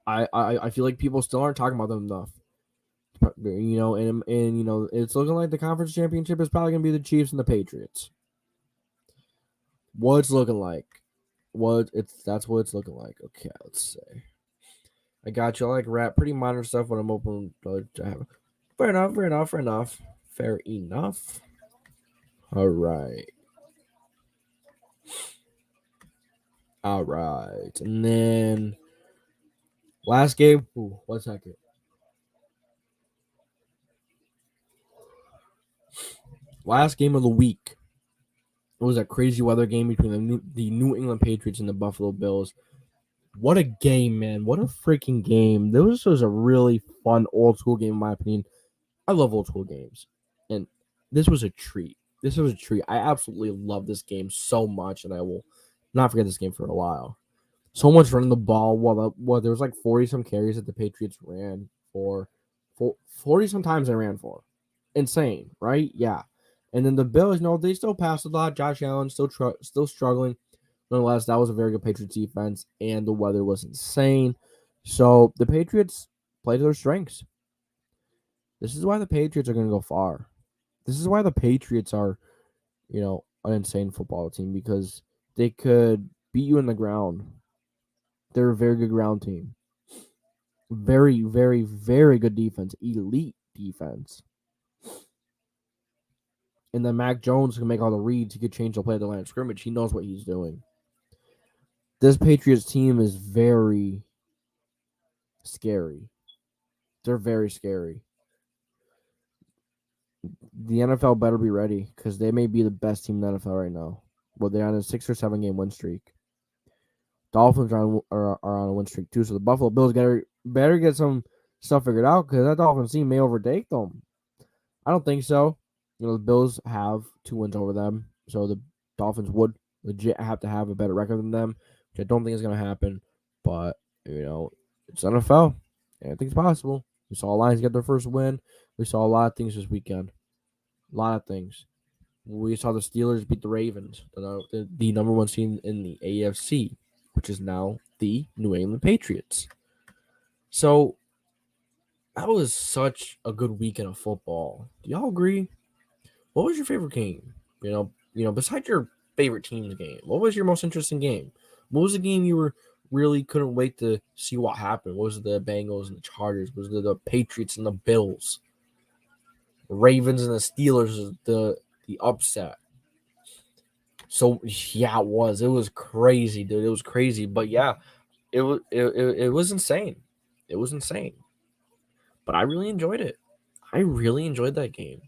I feel like people still aren't talking about them enough. And it's looking like the conference championship is probably gonna be the Chiefs and the Patriots. What it's looking like. That's what it's looking like. Okay, let's see. I got you. I like rap, pretty minor stuff, but I'm open to have. Fair enough. All right. And then last game. Ooh, 1 second. Last game of the week. It was a crazy weather game between the New England Patriots and the Buffalo Bills. What a game, man. What a freaking game. This was a really fun old school game, in my opinion. I love old school games. And this was a treat. I absolutely love this game so much, and I will not forget this game for a while. So much running the ball. Well, there was like 40-some carries that the Patriots ran for. 40-some times they ran for. insane, right? Yeah. And then the Bills, they still passed a lot. Josh Allen still struggling. Nonetheless, that was a very good Patriots defense, and the weather was insane. So the Patriots played to their strengths. This is why the Patriots are going to go far. This is why the Patriots are, an insane football team because they could beat you in the ground. They're a very good ground team. Very, very, very good defense. Elite defense. And then Mac Jones can make all the reads. He could change the play at the line of scrimmage. He knows what he's doing. This Patriots team is very scary. They're very scary. The NFL better be ready because they may be the best team in the NFL right now. Well, they're on a 6 or 7 game win streak. Dolphins are on a win streak too. So the Buffalo Bills better get some stuff figured out because that Dolphins team may overtake them. I don't think so. The Bills have 2 wins over them, so the Dolphins would legit have to have a better record than them, which I don't think is going to happen. But it's NFL. Anything's possible. We saw Lions get their first win. We saw a lot of things this weekend. A lot of things. We saw the Steelers beat the Ravens, the number 1 team in the AFC, which is now the New England Patriots. So that was such a good weekend of football. Do y'all agree? What was your favorite game? Besides your favorite team's game, what was your most interesting game? What was the game you were really couldn't wait to see what happened? Was it the Bengals and the Chargers? Was it the Patriots and the Bills? The Ravens and the Steelers, the upset. So yeah, it was. It was crazy, dude. It was crazy. But yeah, it was insane. It was insane. But I really enjoyed it. I really enjoyed that game.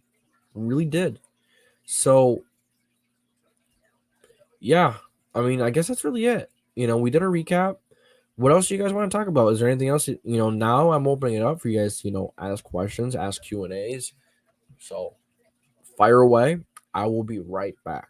I really did. So yeah, I mean, I guess that's really it. We did a recap. What else do you guys want to talk about? Is there anything else? Now I'm opening it up for you guys to, ask questions, ask Q&As. So fire away. I will be right back.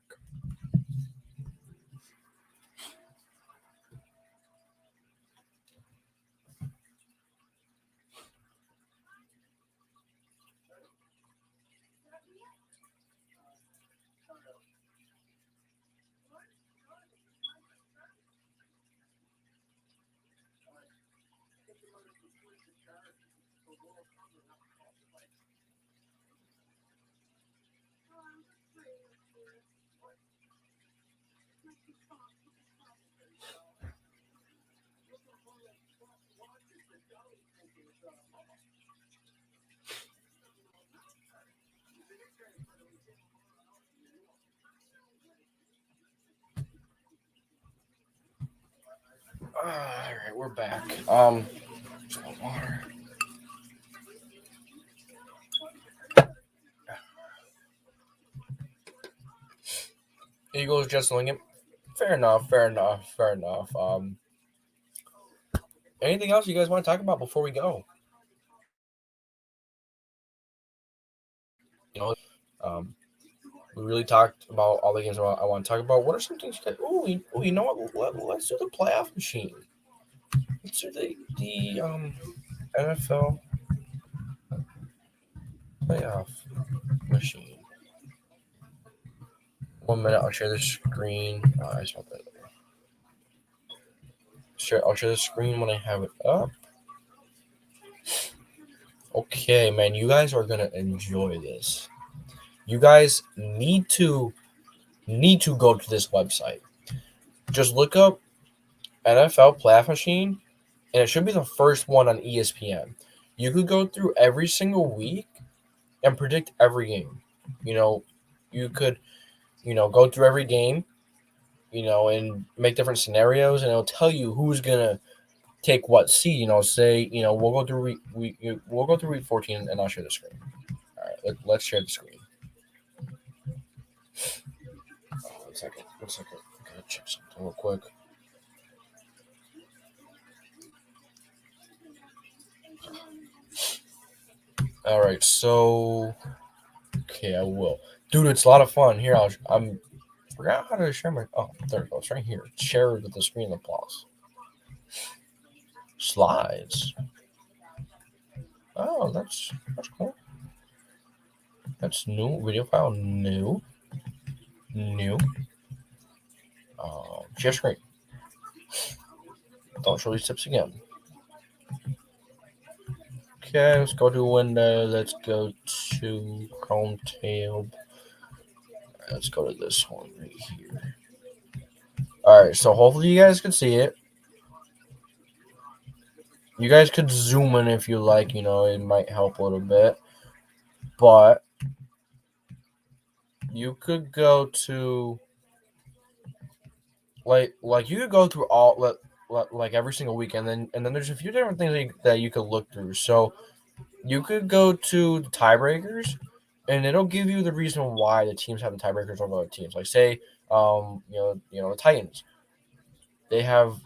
All right, we're back. Just want water. Eagles just swinging. Fair enough. Fair enough. Fair enough. Anything else you guys want to talk about before we go? Um, we really talked about all the games I want to talk about. What are some things? You know what? Let's do the playoff machine. Let's do the NFL playoff machine. 1 minute. I'll share the screen. I saw that. I'll share the screen when I have it up. Okay, man, you guys are gonna enjoy this. You guys need to go to this website. Just look up NFL Playoff Machine, and it should be the first one on ESPN. You could go through every single week and predict every game. You could, go through every game, and make different scenarios, and it'll tell you who's gonna take what seed. Say, we'll go through we'll go through week 14, and I'll share the screen. All right, let's share the screen. 1 second. I gotta check something real quick. All right, so okay, I will. Dude, it's a lot of fun. Here, I'm forgot how to share my. Oh, there it goes, right here. Share with the screen applause. Slides. Oh, that's cool. That's new. Video file, new. Share screen. Don't show these tips again. Okay, let's go to window. Let's go to Chrome tab. Let's go to this one right here. Alright, so hopefully you guys can see it. You guys could zoom in if you like, it might help a little bit. But you could go to like you could go through all like every single week, and then there's a few different things that you could look through. So you could go to the tiebreakers, and it'll give you the reason why the teams have the tiebreakers over other teams. Like say, the Titans, they have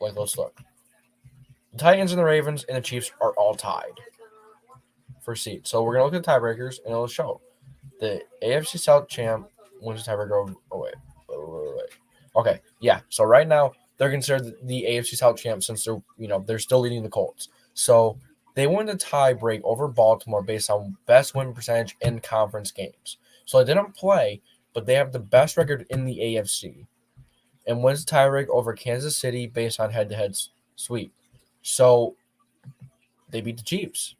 let's look. The Titans and the Ravens and the Chiefs are all tied for seed. So we're gonna look at the tiebreakers, and it'll show the AFC South champ wins the tiebreaker. Oh wait. Okay, yeah. So right now they're considered the AFC South champ since they're still leading the Colts. So they won the tie break over Baltimore based on best win percentage in conference games. So they didn't play, but they have the best record in the AFC, and wins the tie break over Kansas City based on head-to-head sweep. So they beat the Chiefs,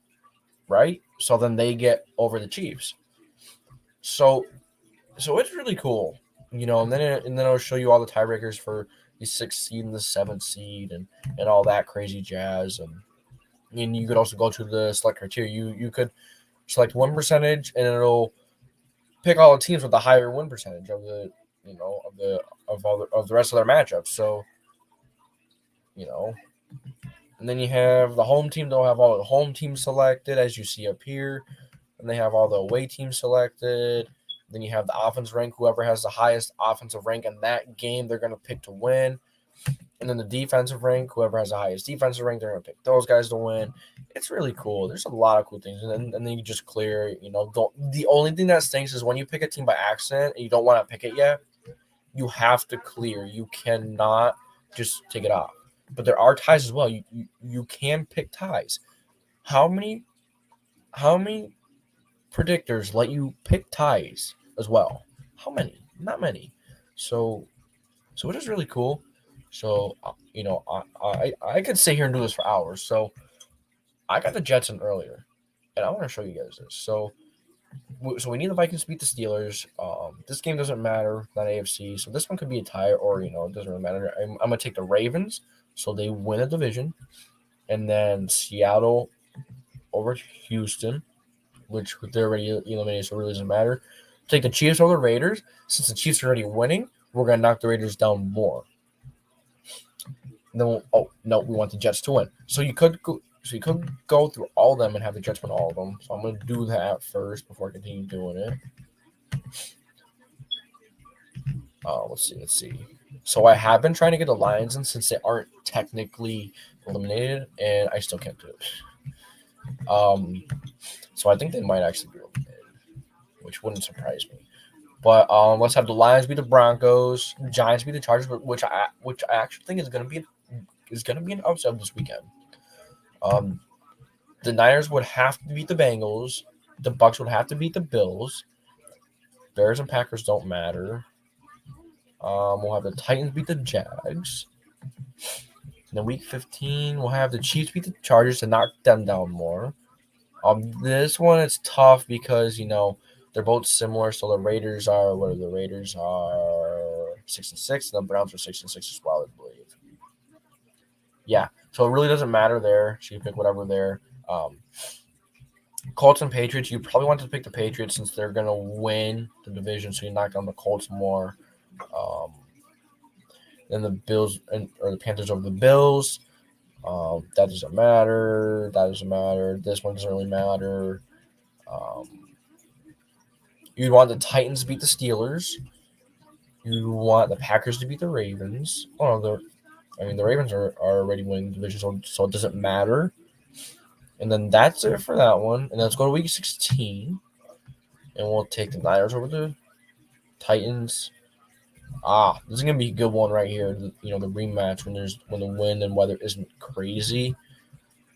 right? So then they get over the Chiefs. So it's really cool, and then it'll show you all the tiebreakers for the 6th seed and the 7th seed and all that crazy jazz. And you could also go to the select criteria. You could select win percentage, and it'll pick all the teams with the higher win percentage of the of the rest of their matchups. So and then you have the home team. They'll have all the home teams selected as you see up here, and they have all the away teams selected. Then you have the offense rank. Whoever has the highest offensive rank in that game, they're going to pick to win. And then the defensive rank, whoever has the highest defensive rank, they're going to pick those guys to win. It's really cool. There's a lot of cool things. And then you just clear, the only thing that stinks is when you pick a team by accident and you don't want to pick it yet, you have to clear. You cannot just take it off. But there are ties as well. You can pick ties. How many predictors let you pick ties as well? How many? Not many. So it is really cool. So I could sit here and do this for hours. So I got the Jets in earlier, and I want to show you guys this. So we need the Vikings to beat the Steelers. This game doesn't matter, not AFC. So this one could be a tie, or it doesn't really matter. I'm gonna take the Ravens, so they win a division, and then Seattle over Houston, which they're already eliminated, so it really doesn't matter. Take the Chiefs over the Raiders. Since the Chiefs are already winning, we're going to knock the Raiders down more. And then we want the Jets to win. So you could go through all of them and have the Jets win all of them. So I'm going to do that first before I continue doing it. Let's see. So I have been trying to get the Lions in since they aren't technically eliminated, and I still can't do it. So I think they might actually be eliminated, which wouldn't surprise me. But let's have the Lions beat the Broncos, Giants beat the Chargers, which I actually think is going to be an upset this weekend. The Niners would have to beat the Bengals. The Bucs would have to beat the Bills. Bears and Packers don't matter. We'll have the Titans beat the Jags. In week 15, we'll have the Chiefs beat the Chargers to knock them down more. This one it's tough because they're both similar. So the Raiders are 6-6, and the Browns are 6-6 as well, I believe. Yeah, so it really doesn't matter there. So you pick whatever there. Colts and Patriots, you probably want to pick the Patriots since they're gonna win the division, so you knock down the Colts more. Then the Bills or the Panthers over the Bills. That doesn't matter. This one doesn't really matter. You'd want the Titans to beat the Steelers. You want the Packers to beat the Ravens. The Ravens are already winning the division, so it doesn't matter. And then that's it for that one. And let's go to week 16. And we'll take the Niners over the Titans. This is gonna be a good one right here. The rematch when the wind and weather isn't crazy.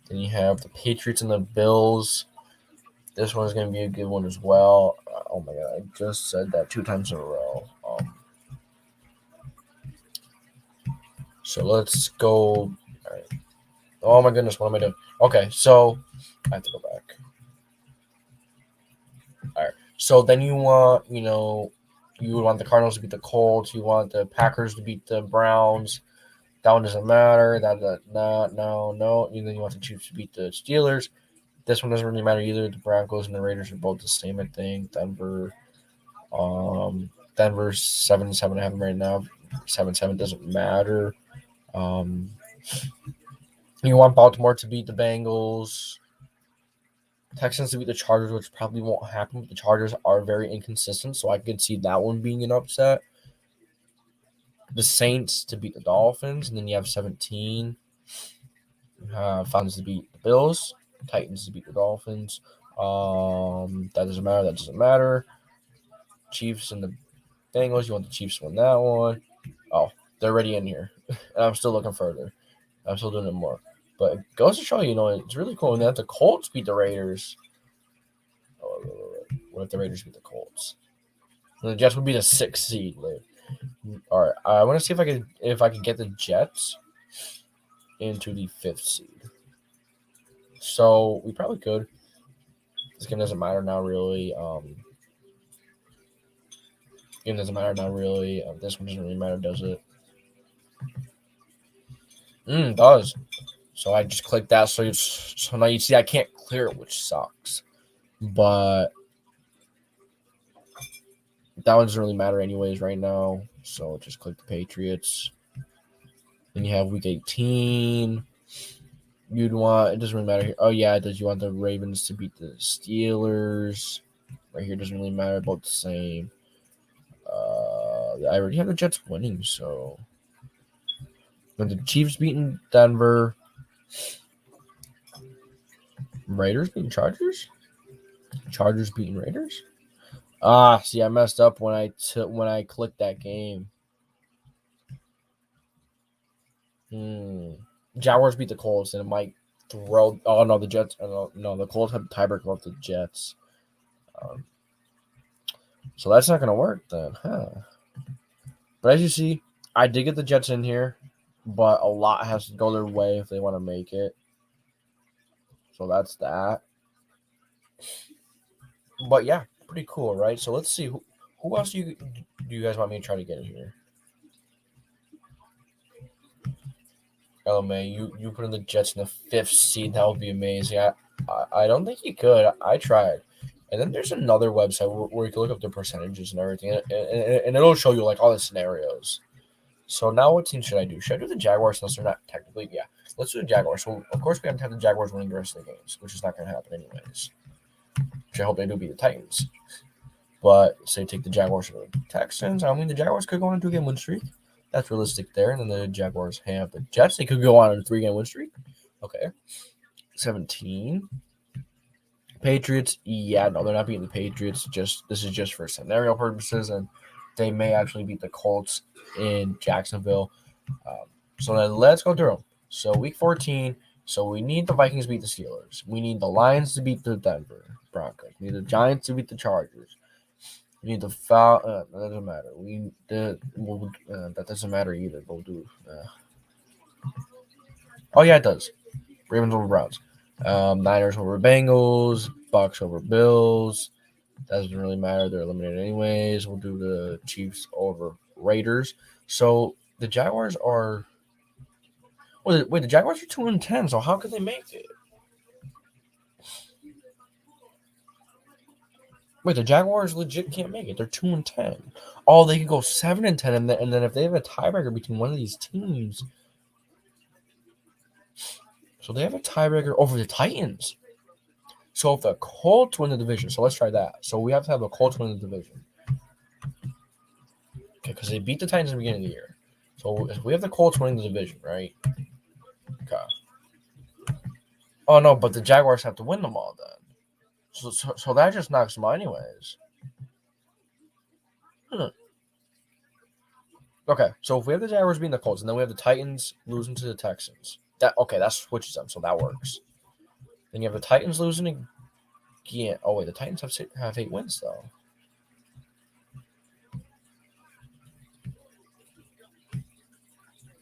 Then you have the Patriots and the Bills. This one's going to be a good one as well. Oh my god, I just said that 2 times in a row. So let's go. All right. Oh my goodness, what am I doing? Okay, so I have to go back. All right. So then you want, you would want the Cardinals to beat the Colts. You want the Packers to beat the Browns. That one doesn't matter. No. And then you want the Chiefs to beat the Steelers. This one doesn't really matter either. The Broncos and the Raiders are both the same, I think. Denver's 7-7. I have them right now. 7-7 doesn't matter. You want Baltimore to beat the Bengals. Texans to beat the Chargers, which probably won't happen. But the Chargers are very inconsistent, so I could see that one being an upset. The Saints to beat the Dolphins, and then you have 17. Falcons to beat the Bills. Titans to beat the Dolphins. That doesn't matter. That doesn't matter. Chiefs and the Bengals. You want the Chiefs to win that one. Oh, they're already in here. And I'm still looking further. I'm still doing it more. But it goes to show you, it's really cool. And then the Colts beat the Raiders. What if the Raiders beat the Colts? And the Jets would be the 6th seed. All right, I want to see if I can get the Jets into the 5th seed. So we probably could. This game doesn't matter now, really. Game doesn't matter now, really. This one doesn't really matter, does it? It does. So I just clicked that. So now you see I can't clear it, which sucks. But that one doesn't really matter anyways right now. So just click the Patriots. Then you have week 18. You'd want, it doesn't really matter here. Oh, yeah, it does. You want the Ravens to beat the Steelers. Right here doesn't really matter. Both the same. I already have the Jets winning, so. But the Chiefs beating Denver. Raiders beating Chargers? Chargers beating Raiders? See, I messed up when I clicked that game. Jaguars beat the Colts, and it might throw. Oh no, the Jets. No, the Colts have the tiebreaker with the Jets. So that's not gonna work then, huh? But as you see, I did get the Jets in here, but a lot has to go their way if they want to make it. So that's that. But yeah, pretty cool, right? So let's see who else do you guys want me to try to get in here? LMA, you put in the Jets in the 5th seed. That would be amazing. I don't think you could. I tried. And then there's another website where you can look up the percentages and everything, and it'll show you like all the scenarios. So now what team should I do? Should I do the Jaguars since they're not technically? Yeah, let's do the Jaguars. So of course we have to have the Jaguars winning the rest of the games, which is not going to happen anyways. Which I hope they do beat the Titans. But say take the Jaguars or the Texans. I mean the Jaguars could go on a 2-game win streak. That's realistic there. And then the Jaguars have the Jets. They could go on a 3-game win streak. Okay. 17. Patriots. Yeah, no, they're not beating the Patriots. This is just for scenario purposes. And they may actually beat the Colts in Jacksonville. So then let's go through them. So week 14. So we need the Vikings to beat the Steelers. We need the Lions to beat the Denver Broncos. We need the Giants to beat the Chargers. We need the foul. That doesn't matter. That doesn't matter either. We'll do. Oh yeah, it does. Ravens over Browns. Niners over Bengals. Bucks over Bills. Doesn't really matter. They're eliminated anyways. We'll do the Chiefs over Raiders. So the Jaguars are. Wait, the Jaguars are 2-10. So how could they make it? Wait, the Jaguars legit can't make it. They're 2-10. Oh, they could go 7-10, and then if they have a tiebreaker between one of these teams, so they have a tiebreaker over the Titans. So if the Colts win the division, so let's try that. So we have to have the Colts win the division. Okay, because they beat the Titans in the beginning of the year. So if we have the Colts winning the division, right? Okay. Oh no, but the Jaguars have to win them all then. So that just knocks them out anyways. Okay, so if we have the Jaguars beating the Colts, and then we have the Titans losing to the Texans, that switches them, so that works. Then you have the Titans losing Yeah. Oh wait, the Titans have 8 wins though.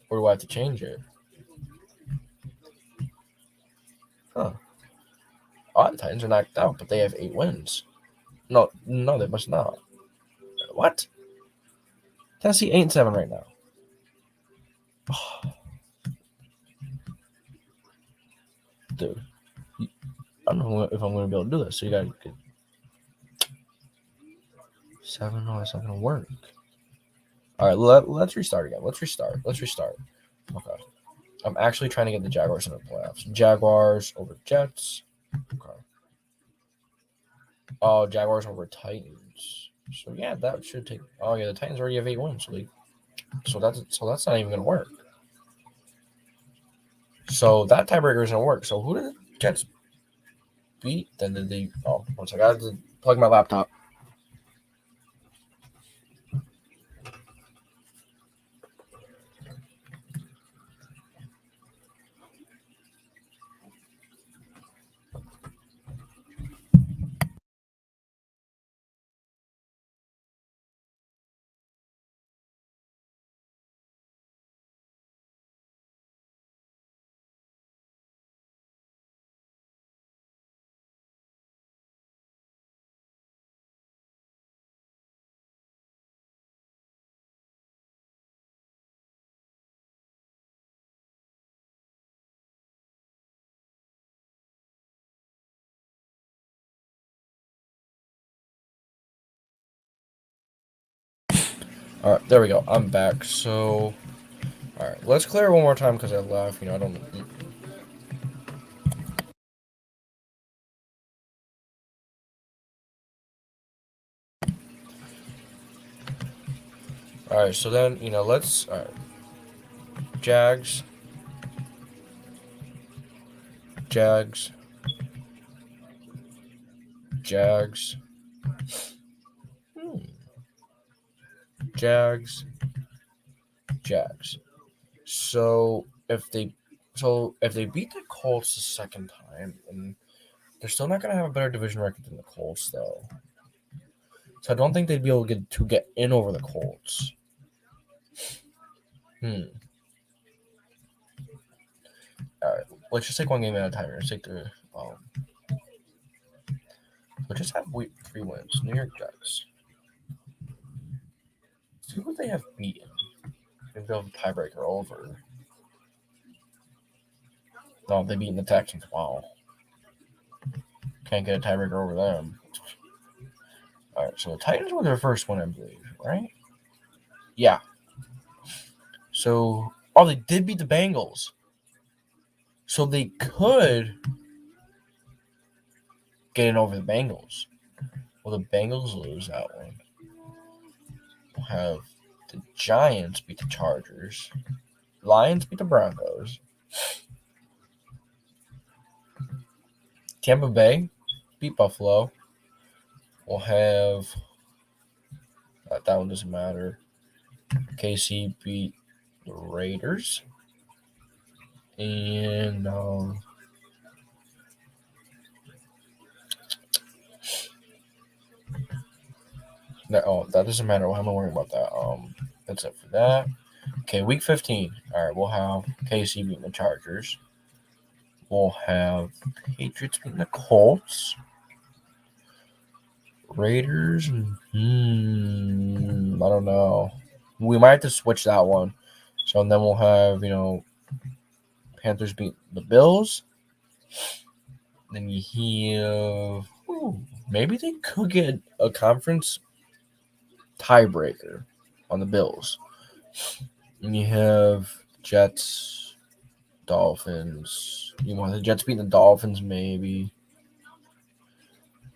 Or do I have to change it? Huh. Oh, the Titans are knocked out, but they have 8 wins. No, they must not. What? Tennessee 8-7 right now. Dude, I don't know if I'm going to be able to do this. So you got to get 7. No, that's not going to work. All right, let's restart again. Let's restart. Okay. I'm actually trying to get the Jaguars in the playoffs. Jaguars over Jets. Okay. Oh, Jaguars over Titans. So yeah, that should take. Oh yeah, the Titans already have 8 wins. So that's not even going to work. So that tiebreaker isn't going to work. So who did the Jets beat? Then did they? Oh, once I got to plug my laptop. All right, there we go. I'm back. So, all right, let's clear it one more time because I left. I don't. All right, so then let's. All right, Jags. Jags. Jags. Jags. Jags. So if they beat the Colts the second time, and they're still not going to have a better division record than the Colts, though. So I don't think they'd be able to get in over the Colts. All right, let's just take one game at a time. Let's take the. We'll just have 3 wins. New York Jets. See who they have beaten. Maybe they'll have a tiebreaker over. No, they beaten the Texans. Wow. Can't get a tiebreaker over them. All right, so the Titans were their first one, I believe, right? Yeah. So, they did beat the Bengals. So they could get in over the Bengals. Well, the Bengals lose that one. We'll have the Giants beat the Chargers. Lions beat the Broncos. Tampa Bay beat Buffalo. We'll have that one doesn't matter. KC beat the Raiders. And that doesn't matter. I'm not worrying about that. That's it for that. Okay, week 15. All right, we'll have KC beating the Chargers. We'll have Patriots beating the Colts. Raiders. I don't know. We might have to switch that one. So then we'll have Panthers beat the Bills. Then you have maybe they could get a conference tiebreaker on the Bills. And you have Jets, Dolphins. You want the Jets beating the Dolphins, maybe.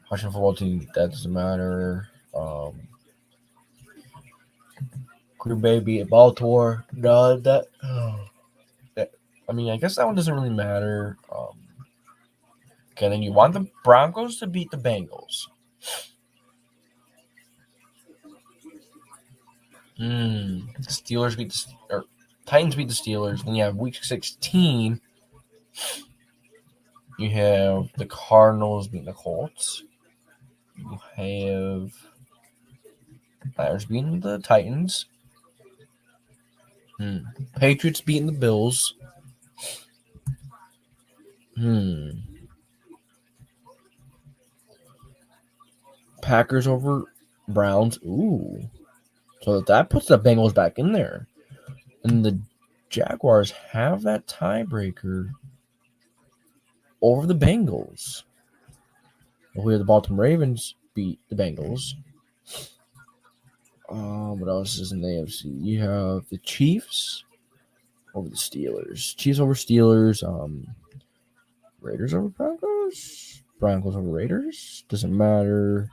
Washington football team, that doesn't matter. Green Bay beat Baltimore. No, that. I mean, I guess that one doesn't really matter. Okay, then you want the Broncos to beat the Bengals. Steelers beat Titans beat the Steelers. Then you have week 16. You have the Cardinals beating the Colts. You have Niners beating the Titans. Patriots beating the Bills. Packers over Browns. Ooh. So that puts the Bengals back in there. And the Jaguars have that tiebreaker over the Bengals. We have the Baltimore Ravens beat the Bengals. What else is in the AFC? You have the Chiefs over the Steelers. Chiefs over Steelers. Raiders over Broncos. Broncos over Raiders. Doesn't matter.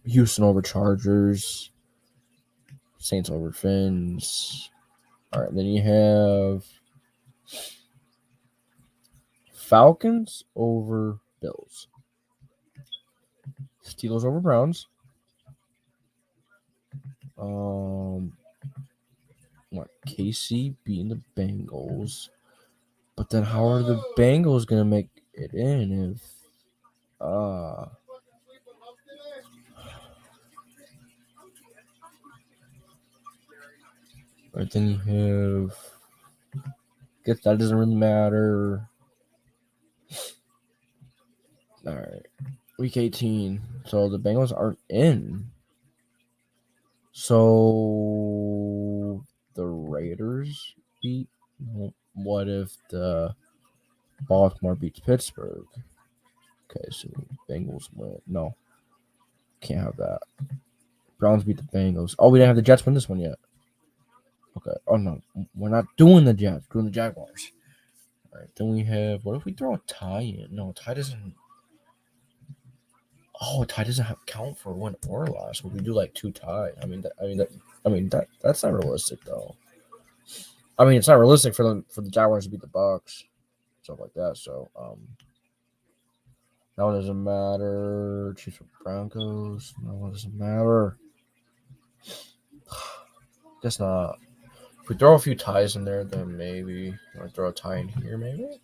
Houston over Chargers. Saints over Fins. All right, then you have Falcons over Bills. Steelers over Browns. KC beating the Bengals. But then how are the Bengals going to make it in if right, then you have guess that doesn't really matter. All right. Week 18. So the Bengals aren't in. So the Raiders beat. What if the Baltimore beats Pittsburgh? Okay, so Bengals win. No. Can't have that. Browns beat the Bengals. Oh, we didn't have the Jets win this one yet. Okay. Oh, no. We're not doing the Jets. We're doing the Jaguars. All right. Then we have. What if we throw a tie in? No, tie doesn't. Oh, a tie doesn't count for win or loss. Would we do like 2 ties? That's not realistic though. I mean, it's not realistic for the Jaguars to beat the Bucks, stuff like that. So, that one doesn't matter. Chiefs or Broncos. No one doesn't matter. Guess not. If we throw a few ties in there, then maybe. Or throw a tie in here, maybe.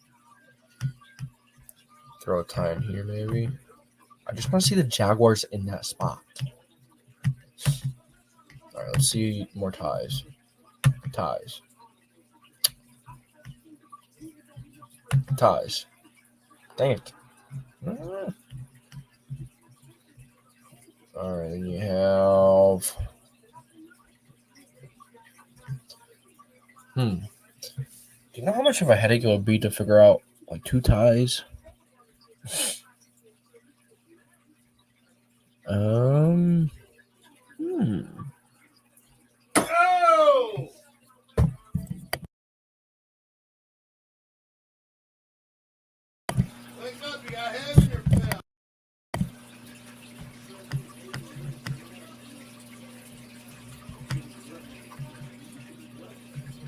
Throw a tie in here, maybe. I just want to see the Jaguars in that spot. All right, let's see more ties. Ties. Dang it. All right, then you have. Do you know how much of a headache it would be to figure out like 2 ties? Oh!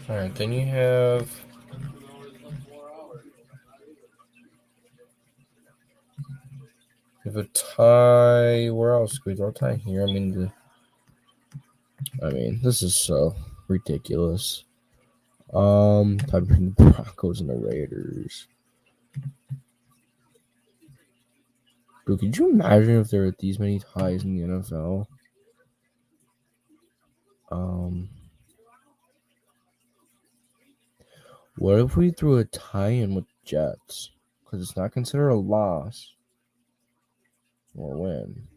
All right, then you have. You have a tie. Where else could we throw a tie here? I mean, this is so ridiculous. Tie between the Broncos and the Raiders. Dude, could you imagine if there were these many ties in the NFL? What if we threw a tie-in with Jets? Because it's not considered a loss or a win.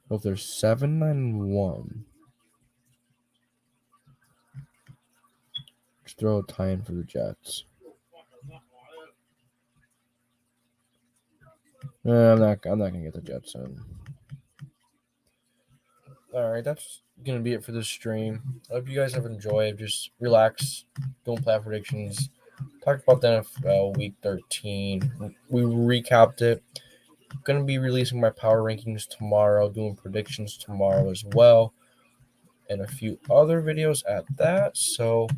So if they're 7-1, just throw a tie-in for the Jets. I'm not gonna get the Jets in. All right, that's gonna be it for this stream. I hope you guys have enjoyed. Just relax, don't play predictions. Talked about the NFL Week 13. We recapped it. Gonna be releasing my power rankings tomorrow, doing predictions tomorrow as well, and a few other videos at that. So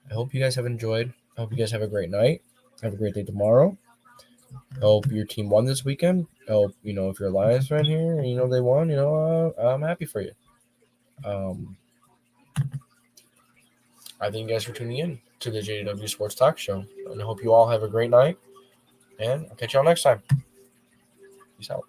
I hope you guys have enjoyed. I hope you guys have a great night. Have a great day tomorrow. I hope your team won this weekend. I hope, if you're a Lions fan here, they won, I'm happy for you. I thank you guys for tuning in to the JW Sports Talk Show. And I hope you all have a great night. And I'll catch y'all next time. Peace out.